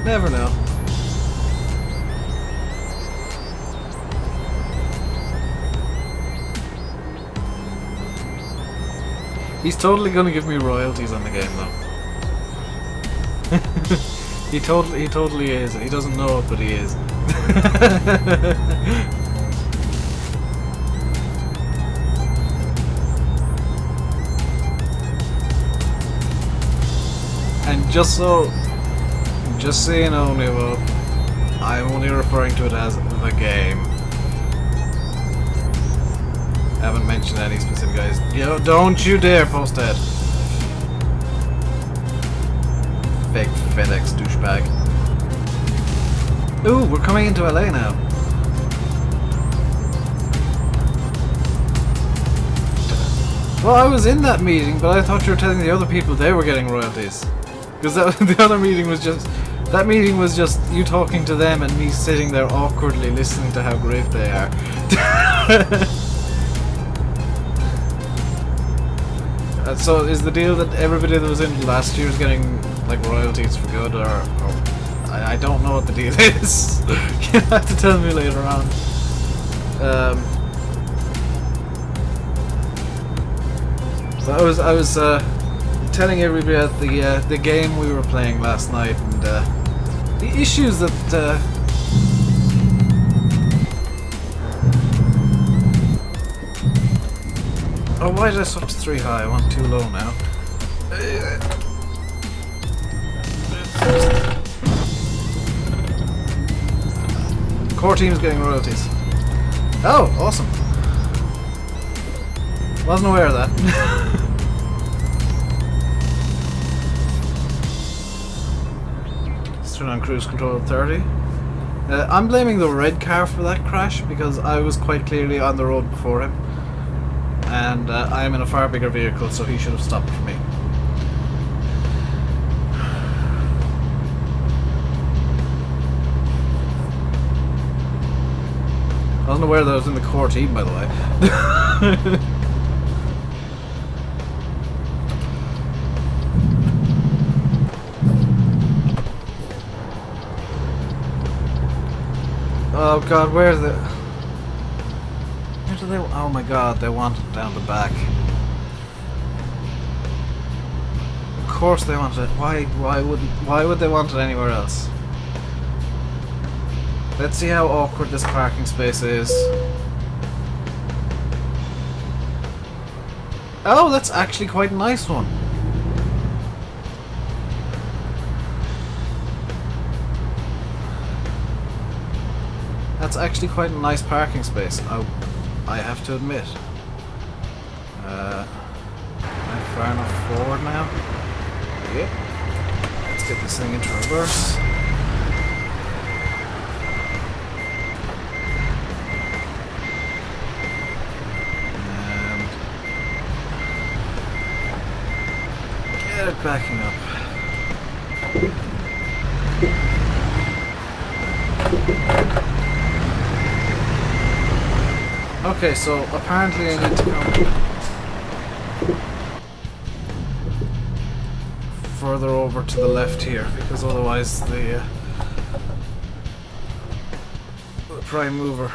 Never know. He's totally gonna give me royalties on the game though. He totally is. He doesn't know it, but he is. And just so you know, Nuvo, I'm only referring to it as the game. I haven't mentioned any specific guys. Yo, don't you dare post that. Fake FedEx douchebag. Ooh, we're coming into LA now. Well, I was in that meeting, but I thought you were telling the other people they were getting royalties. Because the other meeting was just... That meeting was just you talking to them and me sitting there awkwardly listening to how great they are. So is the deal that everybody that was in last year is getting like royalties for good, or I don't know what the deal is. You'll have to tell me later on. So I was telling everybody about the game we were playing last night and the issues that oh, why did I switch to 3 high? I want 2 low now. Core team's getting royalties. Oh, awesome. Wasn't aware of that. Let's turn on cruise control at 30. I'm blaming the red car for that crash because I was quite clearly on the road before him. And I am in a far bigger vehicle, so he should have stopped for me. I wasn't aware that I was in the core team, by the way. Oh god, where the do they... Oh my god, they want it down the back. Of course they want it. Why would they want it anywhere else? Let's see how awkward this parking space is. Oh, that's actually quite a nice one. That's actually quite a nice parking space, I have to admit. Am I far enough forward now? Yep. Let's get this thing into reverse. And get it backing up. Okay, so apparently I need to come further over to the left here, because otherwise the prime mover.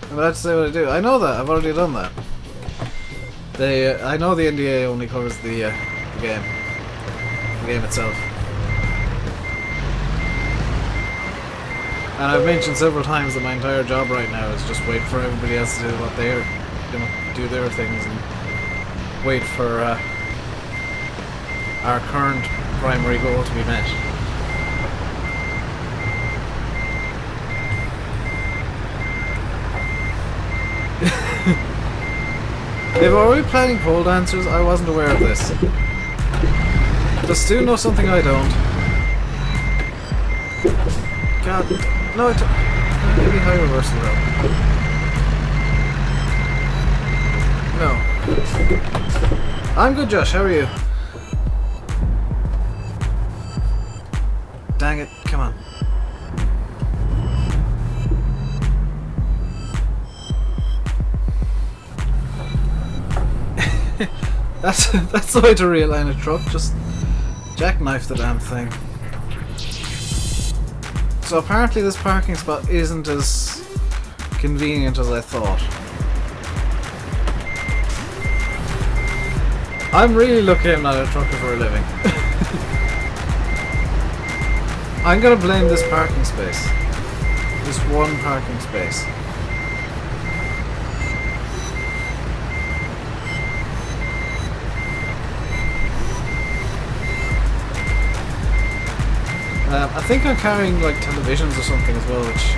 I'm about to say what I do. I know that. I've already done that. I know the NDA only covers the game itself. And I've mentioned several times that my entire job right now is just wait for everybody else to do what they're, do their things, and wait for our current primary goal to be met. They were already planning pole dancers. I wasn't aware of this. Does Stu know something I don't? God, no, maybe high reversal though. No. I'm good, Josh. How are you? Dang it! Come on. That's the way to realign a truck. Just jackknife the damn thing. So apparently this parking spot isn't as convenient as I thought. I'm really lucky I'm not a trucker for a living. I'm gonna blame this parking space. This one parking space. I think I'm carrying like televisions or something as well, which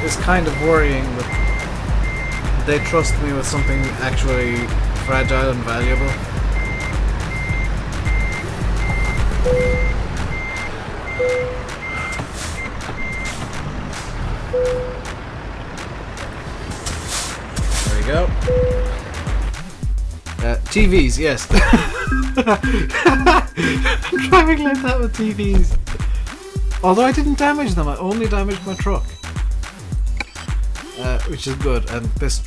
is kind of worrying that they trust me with something actually fragile and valuable. There we go. TVs, yes. I'm driving like that with TVs. Although I didn't damage them, I only damaged my truck. Which is good. And this...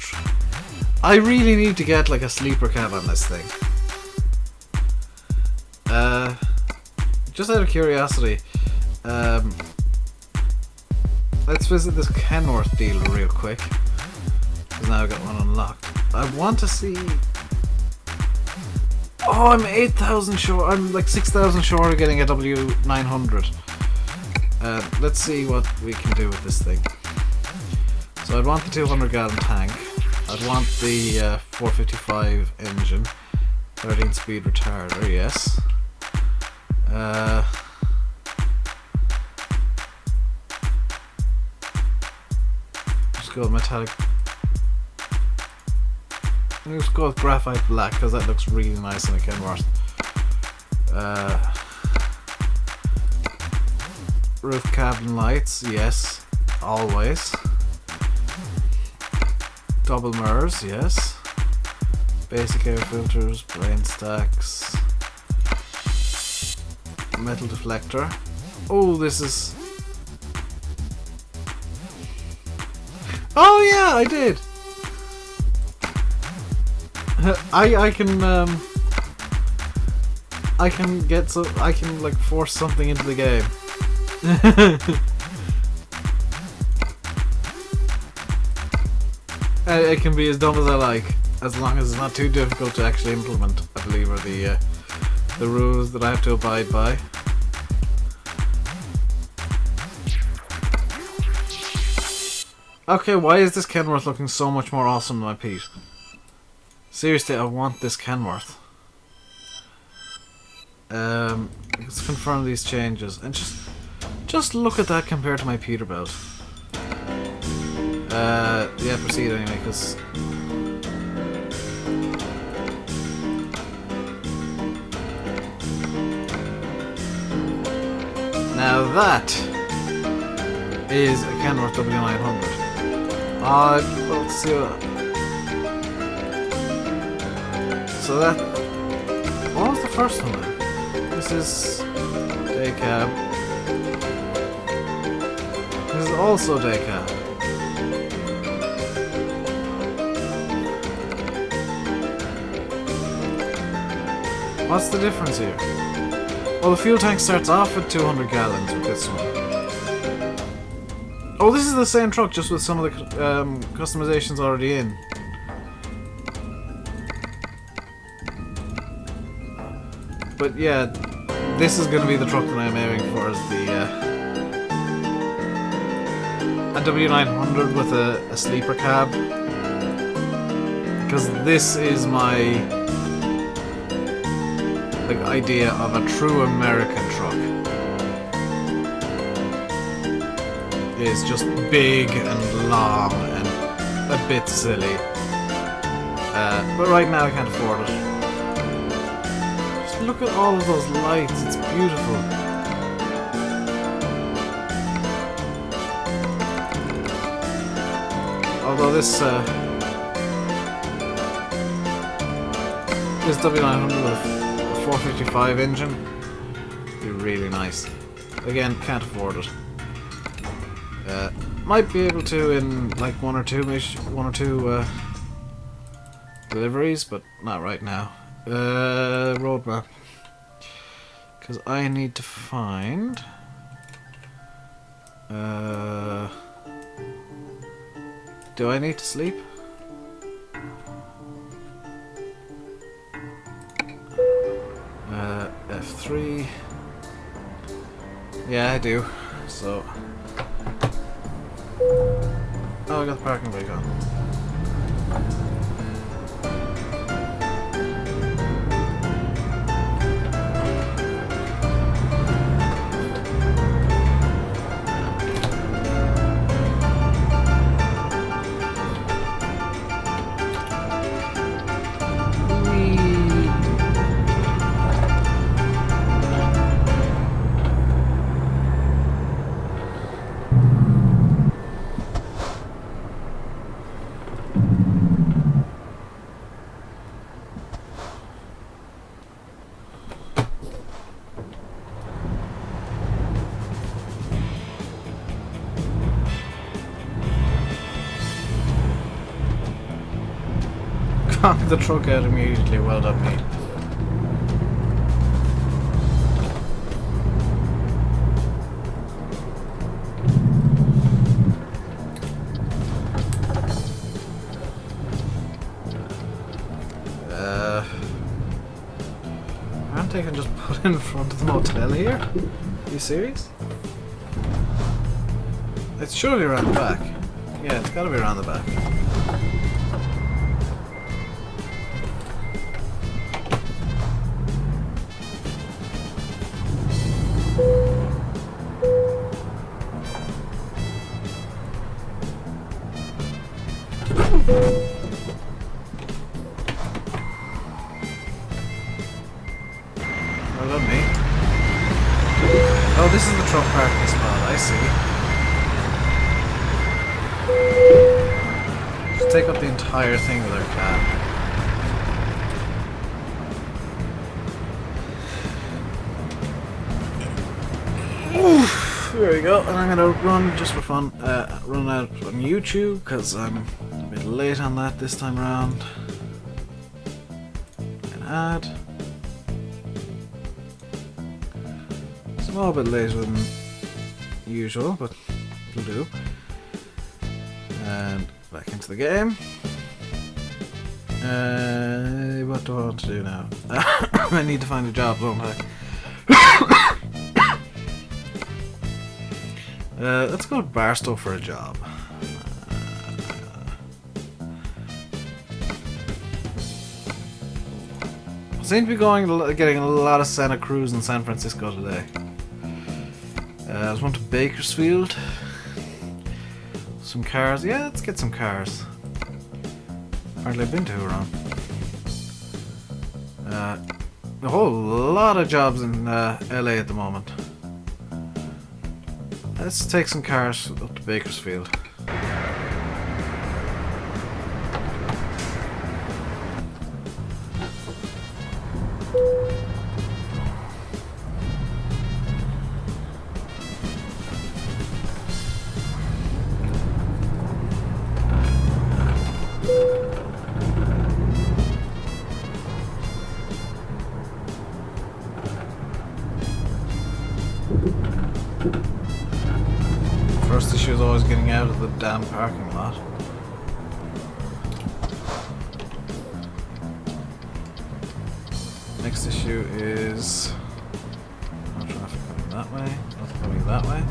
I really need to get like a sleeper cab on this thing. Just out of curiosity, let's visit this Kenworth deal real quick. Because now I've got one unlocked. I want to see... Oh, I'm 8,000 short. I'm like 6,000 short of getting a W900. Let's see what we can do with this thing. So I'd want the 200 gallon tank. I'd want the 455 engine. 13 speed retarder, yes. Just go with metallic. Let's go with graphite black because that looks really nice in a Kenworth. Roof cabin lights, yes, always. Double mirrors, yes. Basic air filters, brain stacks. Metal deflector. Oh, this is... Oh yeah, I did! I can get so I can like force something into the game. It can be as dumb as I like, as long as it's not too difficult to actually implement, I believe, are the rules that I have to abide by. Okay, why is this Kenworth looking so much more awesome than my Pete? Seriously, I want this Kenworth. Let's confirm these changes and just look at that compared to my Peterbilt. Yeah, proceed anyway, because now that is a Kenworth W900. Let's see what. So that. What was the first one then? This is day cab. This is also day cab. What's the difference here? Well, the fuel tank starts off at 200 gallons with this one. Oh, this is the same truck, just with some of the customizations already in. But yeah, this is going to be the truck that I'm aiming for, as a W900 with a sleeper cab. Because this is my idea of a true American truck. It's just big and long and a bit silly. But right now I can't afford it. Just look at all of those lights, it's beautiful. Although this W900 with a 455 engine would be really nice. Again, can't afford it. Might be able to in like one or two deliveries, but not right now. Roadmap, because I need to find. Do I need to sleep? F3. Yeah, I do. So. Oh, I got the parking brake on. Conked the truck out immediately, well done me. Aren't I can just put in front of the motel here? Are you serious? It's surely around the back. Yeah, it's gotta be around the back. Well done, me. Oh, this is the truck parking spot, I see. Just take up the entire thing with our cab. Oof, there we go, and I'm gonna run just for fun, run out on YouTube, because I'm a bit late on that this time around. And add. Small bit later than usual, but it'll do. And back into the game. What do I want to do now? I need to find a job, don't I? Let's go to Barstow for a job. I seem to be getting a lot of Santa Cruz and San Francisco today. I was going to Bakersfield. Some cars. Yeah, let's get some cars. Hardly been to around. A whole lot of jobs in LA at the moment. Let's take some cars up to Bakersfield. First issue is always getting out of the damn parking lot. Next issue is no traffic coming that way, nothing coming that way.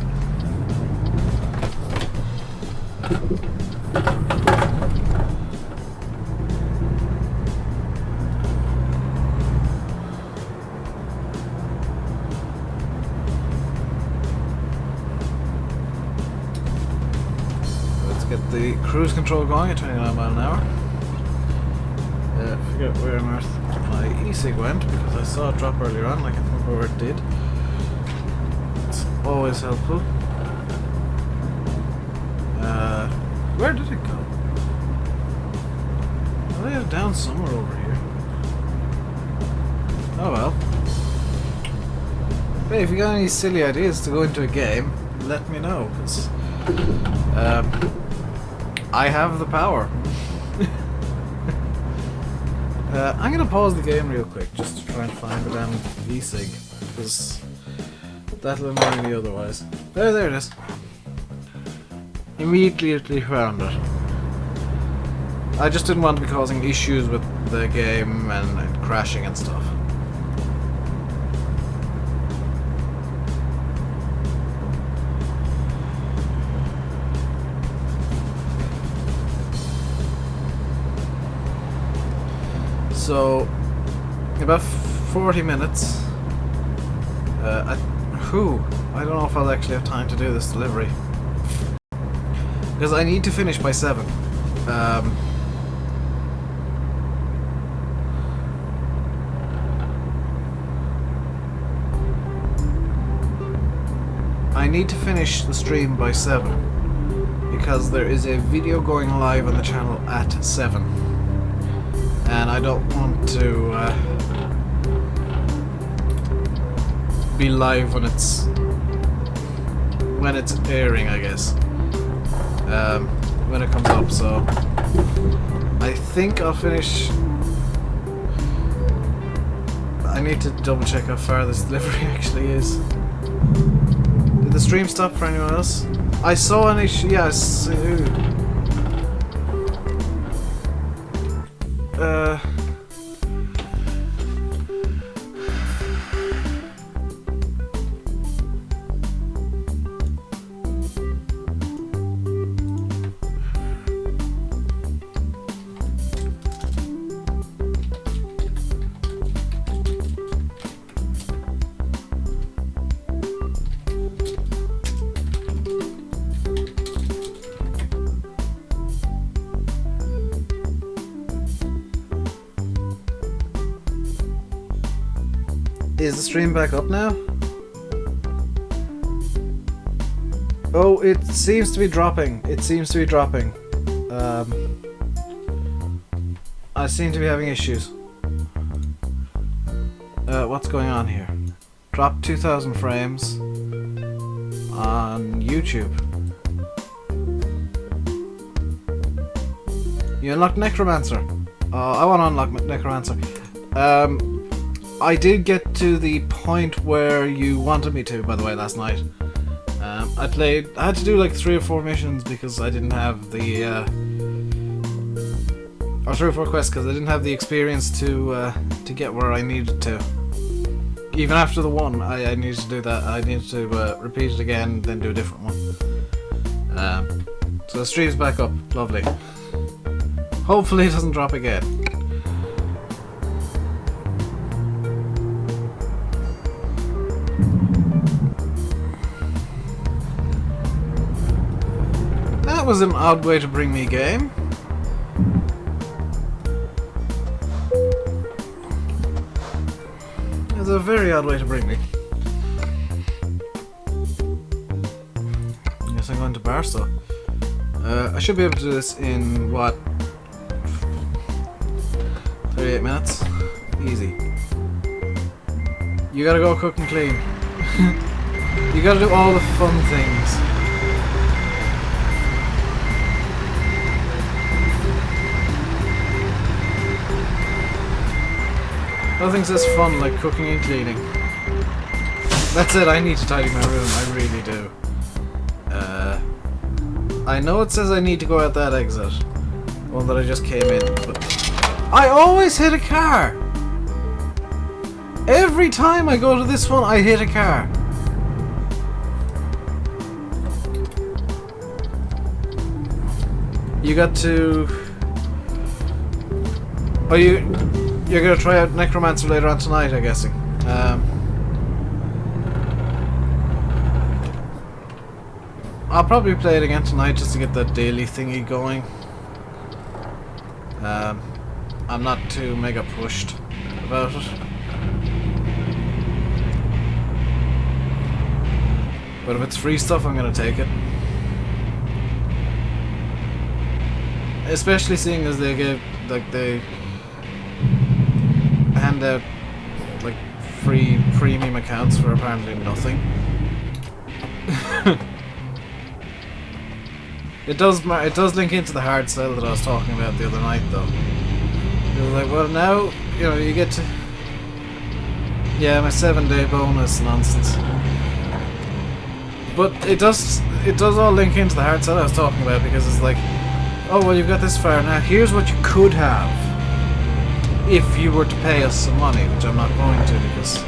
Get the cruise control going at 29 miles an hour. I forget where on earth my e-cig went because I saw it drop earlier on, like I can't remember where it did. It's always helpful. Where did it go? I laid it down somewhere over here. Oh well. Hey, if you got any silly ideas to go into a game, let me know, because I have the power. I'm gonna pause the game real quick just to try and find the damn e-cig, because that'll annoy me otherwise. There it is. Immediately found it. I just didn't want to be causing issues with the game and crashing and stuff. So, in about 40 minutes, I don't know if I'll actually have time to do this delivery. Because I need to finish by 7. I need to finish the stream by 7. Because there is a video going live on the channel at 7. And I don't want to be live when it's airing, I guess. When it comes up, so I think I'll finish. I need to double check how far this delivery actually is. Did the stream stop for anyone else? I saw an issue. Yes. Is the stream back up now? Oh, it seems to be dropping. It seems to be dropping. I seem to be having issues. What's going on here? Drop 2,000 frames on YouTube. You unlocked Necromancer. I want to unlock Necromancer. I did get to the point where you wanted me to, by the way, last night. I had to do like 3 or 4 missions because I didn't have the or 3 or 4 quests, because I didn't have the experience to get where I needed to. Even after the one, I needed to do that. I needed to repeat it again, then do a different one. So the stream's back up. Lovely. Hopefully it doesn't drop again. That was an odd way to bring me game. It was a very odd way to bring me. I guess I'm going to Barstow. I should be able to do this in, what, 38 minutes? Easy. You gotta go cook and clean. You gotta do all the fun things. Nothing's as fun like cooking and cleaning. That's it, I need to tidy my room, I really do. I know it says I need to go out that exit. One that I just came in, but I always hit a car! Every time I go to this one, I hit a car. You got to... Oh, you're gonna try out Necromancer later on tonight, I'm guessing. I'll probably play it again tonight just to get that daily thingy going. I'm not too mega pushed about it. But if it's free stuff, I'm gonna take it. Especially seeing as they give, like, they hand out like free premium accounts for apparently nothing. It does link into the hard sell that I was talking about the other night, though. It was like, well, now you know you get to, yeah, my 7-day bonus nonsense. But it does all link into the hard sell I was talking about, because it's like, oh well, you've got this far now. Here's what you could have if you were to pay us some money, which I'm not going to because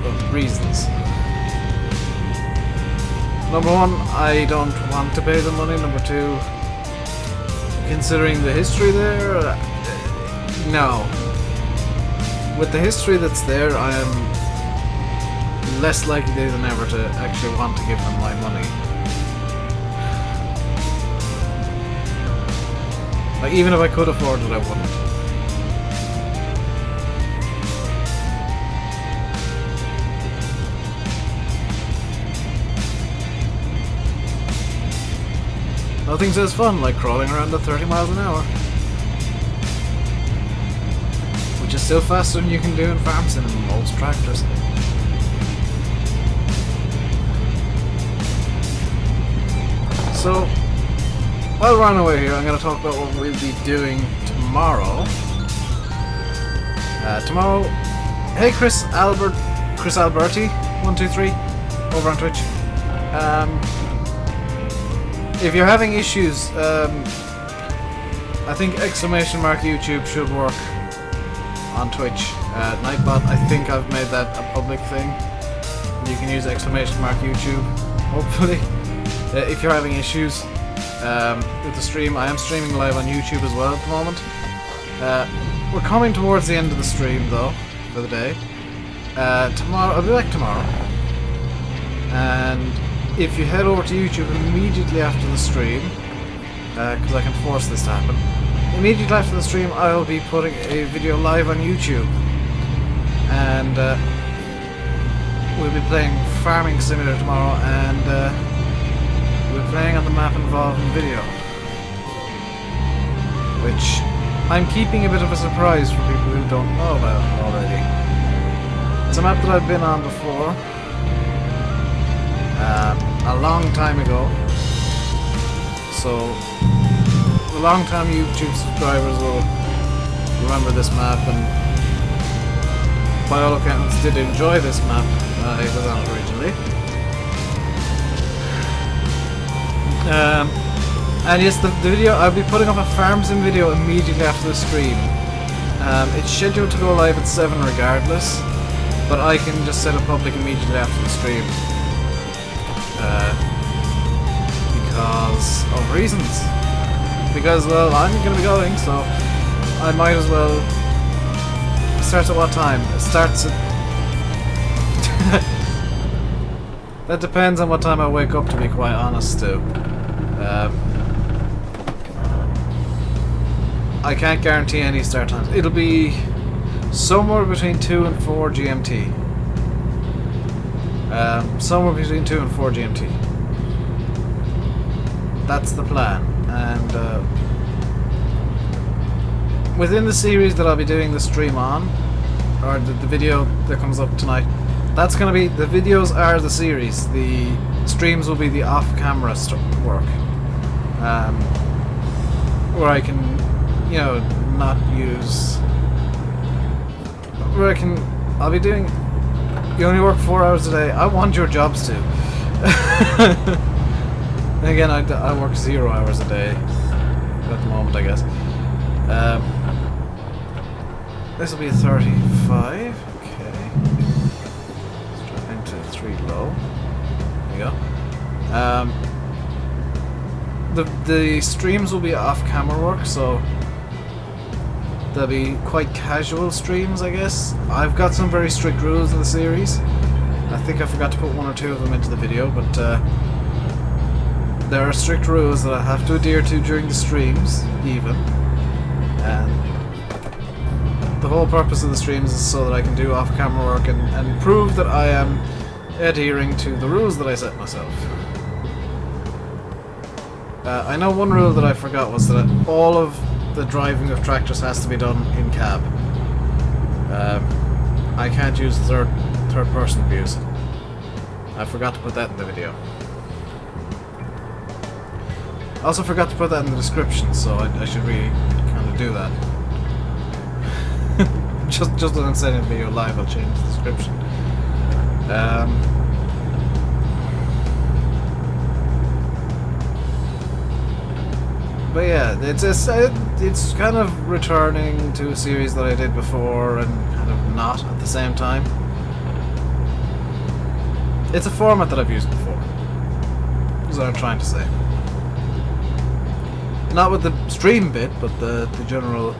of reasons. Number one, I don't want to pay the money. Number two, considering the history there, no. With the history that's there, I am less likely than ever to actually want to give them my money. Like, even if I could afford it, I wouldn't. Nothing's as fun like crawling around at 30 miles an hour. Which is still faster than you can do in farm sim in most tractors. So, while we're on our way here, I'm going to talk about what we'll be doing tomorrow. Tomorrow, hey Chris Alberti, 123, over on Twitch. If you're having issues, I think !YouTube should work on Twitch. Nightbot, I think I've made that a public thing. You can use !YouTube, hopefully. If you're having issues with the stream, I am streaming live on YouTube as well at the moment. We're coming towards the end of the stream though, for the day. Tomorrow, I'll be back tomorrow. And if you head over to YouTube immediately after the stream, because I can force this to happen, immediately after the stream I will be putting a video live on YouTube. And we'll be playing Farming Simulator tomorrow, and we're playing on the map involved in video, which I'm keeping a bit of a surprise for people who don't know about already. It's a map that I've been on before, a long time ago, so the long time YouTube subscribers will remember this map, and by all accounts did enjoy this map. It was on originally. And yes, the video, I'll be putting up a farm sim video immediately after the stream. It's scheduled to go live at 7 regardless, but I can just set it public immediately after the stream. Because of reasons. Because, well, I'm going to be going, so I might as well... It starts at what time? It starts at... That depends on what time I wake up, to be quite honest, too. I can't guarantee any start times. It'll be somewhere between 2 and 4 GMT. Somewhere between 2 and 4 GMT. That's the plan. And within the series that I'll be doing the stream on, or the video that comes up tonight, that's going to be, the videos are the series. The streams will be the off-camera work. Where I can, you know, not use... Where I'll be doing... You only work 4 hours a day. I want your jobs to. Again, I work 0 hours a day at the moment, I guess. This will be a 35. Okay. Let's drop into 3 low. There you go. The streams will be off-camera work, so they'll be quite casual streams, I guess. I've got some very strict rules in the series. I think I forgot to put 1 or 2 of them into the video, but there are strict rules that I have to adhere to during the streams, even. And the whole purpose of the streams is so that I can do off-camera work and prove that I am adhering to the rules that I set myself. I know one rule that I forgot was that all of the driving of tractors has to be done in cab. I can't use third-person views. I forgot to put that in the video. I also forgot to put that in the description, so I should really kind of do that. just as I'm sending the video live, I'll change the description. But yeah, it's kind of returning to a series that I did before and kind of not at the same time. It's a format that I've used before, is what I'm trying to say. Not with the stream bit, but the general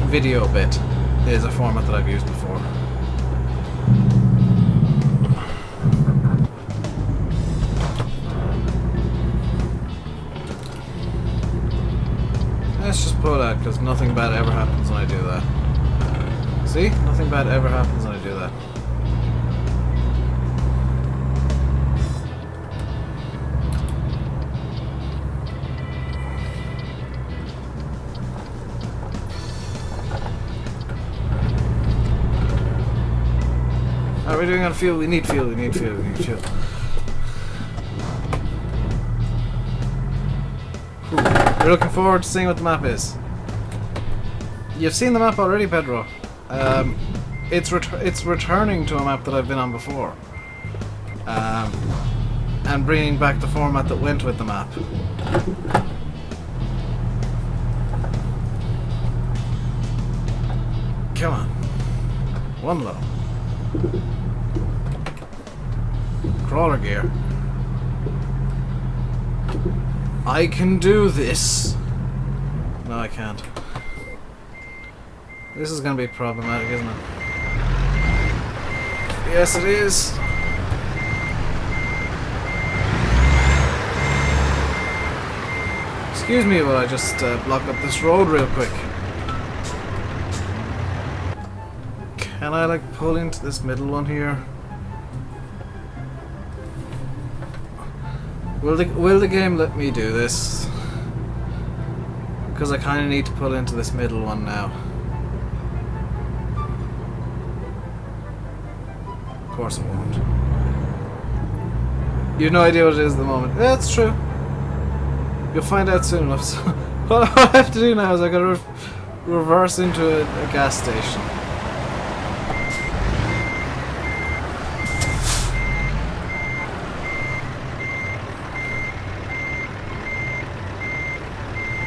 video bit is a format that I've used before. Let's just pull that, because nothing bad ever happens when I do that. See? Nothing bad ever happens when I do that. Are we doing on fuel? We need fuel, we need fuel, we need fuel. You're looking forward to seeing what the map is. You've seen the map already, Pedro. It's returning to a map that I've been on before. And bringing back the format that went with the map. Come on. 1 low. Crawler gear. I can do this. No, I can't. This is going to be problematic, isn't it? Yes, it is. Excuse me while I just block up this road real quick. Can I, like, pull into this middle one here? Will the game let me do this? Because I kind of need to pull into this middle one now. Of course it won't. You have no idea what it is at the moment. Yeah, that's true. You'll find out soon enough. So what I have to do now is I gotta reverse into a gas station.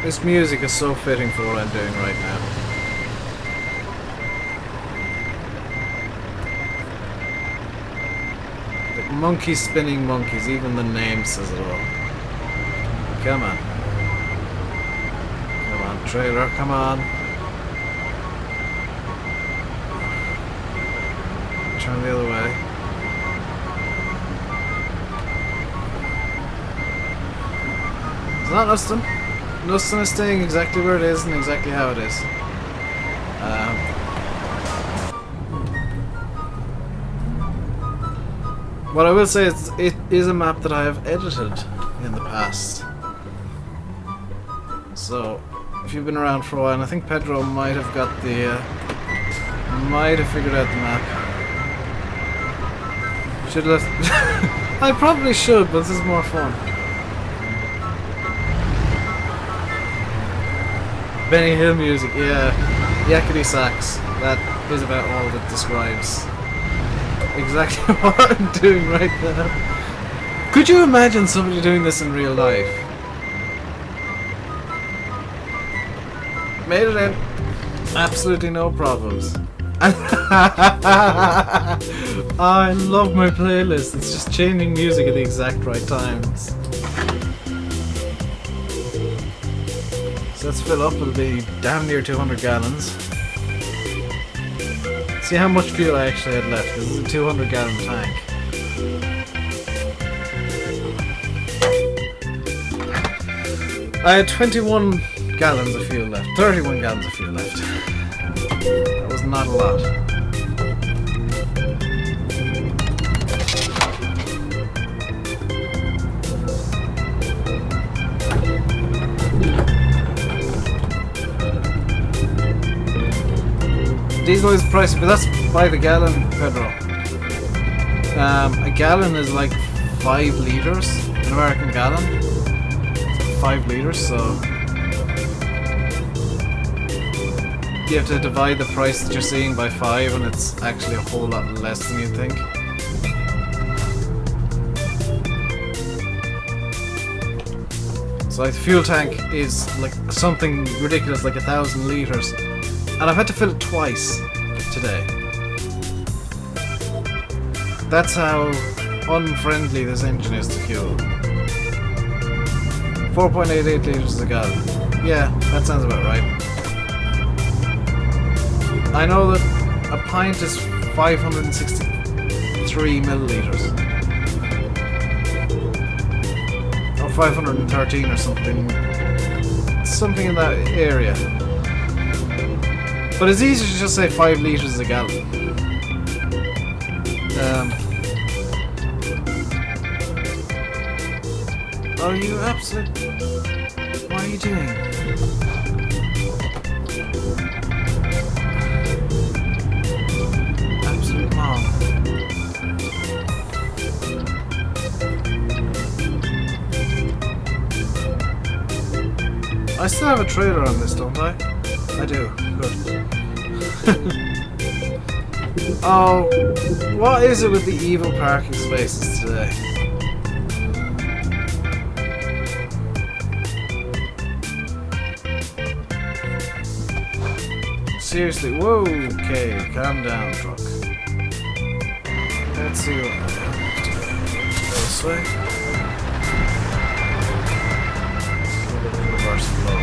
This music is so fitting for what I'm doing right now. Like monkey spinning monkeys, even the name says it all. Come on. Come on, trailer, come on. Turn the other way. It's not Knuston. Knuston is staying exactly where it is and exactly how it is. What I will say is it is a map that I have edited in the past. So, if you've been around for a while, and I think Pedro might have got the... might have figured out the map. Should have left... I probably should, but this is more fun. Benny Hill music, yeah. Yakety sax. That is about all that describes exactly what I'm doing right now. Could you imagine somebody doing this in real life? Made it in. Absolutely no problems. I love my playlist. It's just changing music at the exact right times. So let's fill up. It'll be damn near 200 gallons. See how much fuel I actually had left. This is a 200 gallon tank. I had 21 gallons of fuel left. 31 gallons of fuel left. That was not a lot. Diesel is pricey, but that's by the gallon, Pedro. A gallon is like 5 litres, an American gallon. It's 5 litres, so you have to divide the price that you're seeing by 5, and it's actually a whole lot less than you'd think. So like the fuel tank is like something ridiculous, like 1,000 litres. And I've had to fill it twice today. That's how unfriendly this engine is to fuel. 4.88 litres a gallon. Yeah, that sounds about right. I know that a pint is 563 millilitres. Or 513 or something. Something in that area. But it's easier to just say 5 litres a gallon. Oh, you absolute... What are you doing? Absolute mom. I still have a trailer on this, don't I? I do. Good. Oh, what is it with the evil parking spaces today? Seriously, whoa, okay, calm down, truck. Let's see what I have to do. Go this way. Reverse flow.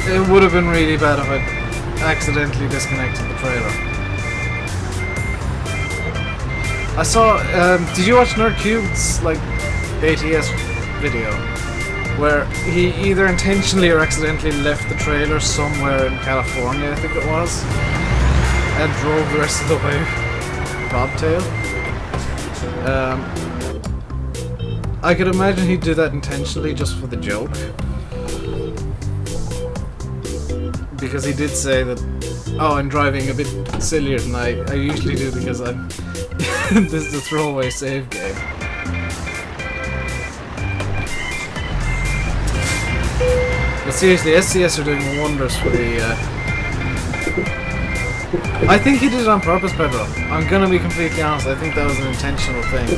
It would have been really bad if I accidentally disconnected the trailer. I saw, did you watch NerdCube's, like, ATS video? Where he either intentionally or accidentally left the trailer somewhere in California, I think it was, and drove the rest of the way bobtail. I could imagine he'd do that intentionally just for the joke. Because he did say that, oh, I'm driving a bit sillier than I usually do because I'm this is a throwaway save game. But seriously, SCS are doing wonders for the... I think he did it on purpose, Pedro. I'm gonna be completely honest, I think that was an intentional thing.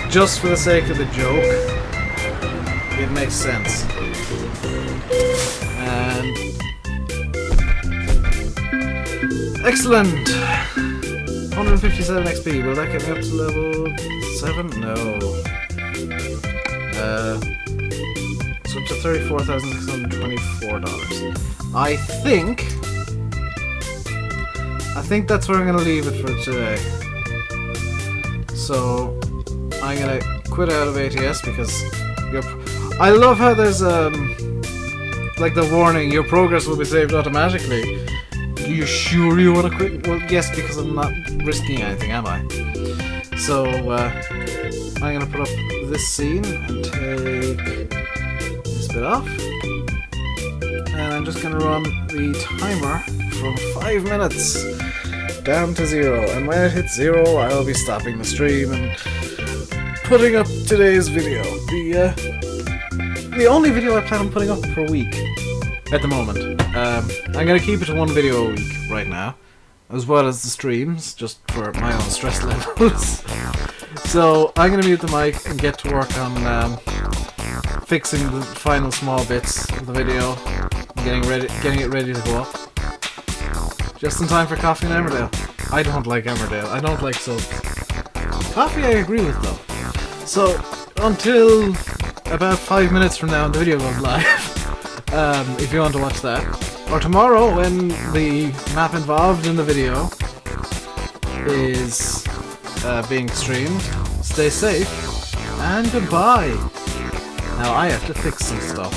Just for the sake of the joke, it makes sense. And excellent! 157 XP. Will that get me up to level 7? No. So up to $34,624. I think that's where I'm gonna leave it for today. So I'm gonna quit out of ATS because I love how there's like the warning, your progress will be saved automatically. Are you sure you want to quit? Well, yes, because I'm not risking anything, am I? So I'm gonna put up this scene and take this bit off, and I'm just gonna run the timer from 5 minutes down to 0, and when it hits 0 I'll be stopping the stream and putting up today's video. The only video I plan on putting up per week at the moment. I'm gonna keep it to 1 video a week right now, as well as the streams, just for my own stress levels. So I'm gonna mute the mic and get to work on fixing the final small bits of the video, getting it ready to go up. Just in time for coffee and Emmerdale. I don't like Emmerdale. I don't like soaps. Coffee I agree with though. So until about 5 minutes from now the video goes live, if you want to watch that. Or tomorrow when the map involved in the video is being streamed. Stay safe and goodbye. Now I have to fix some stuff.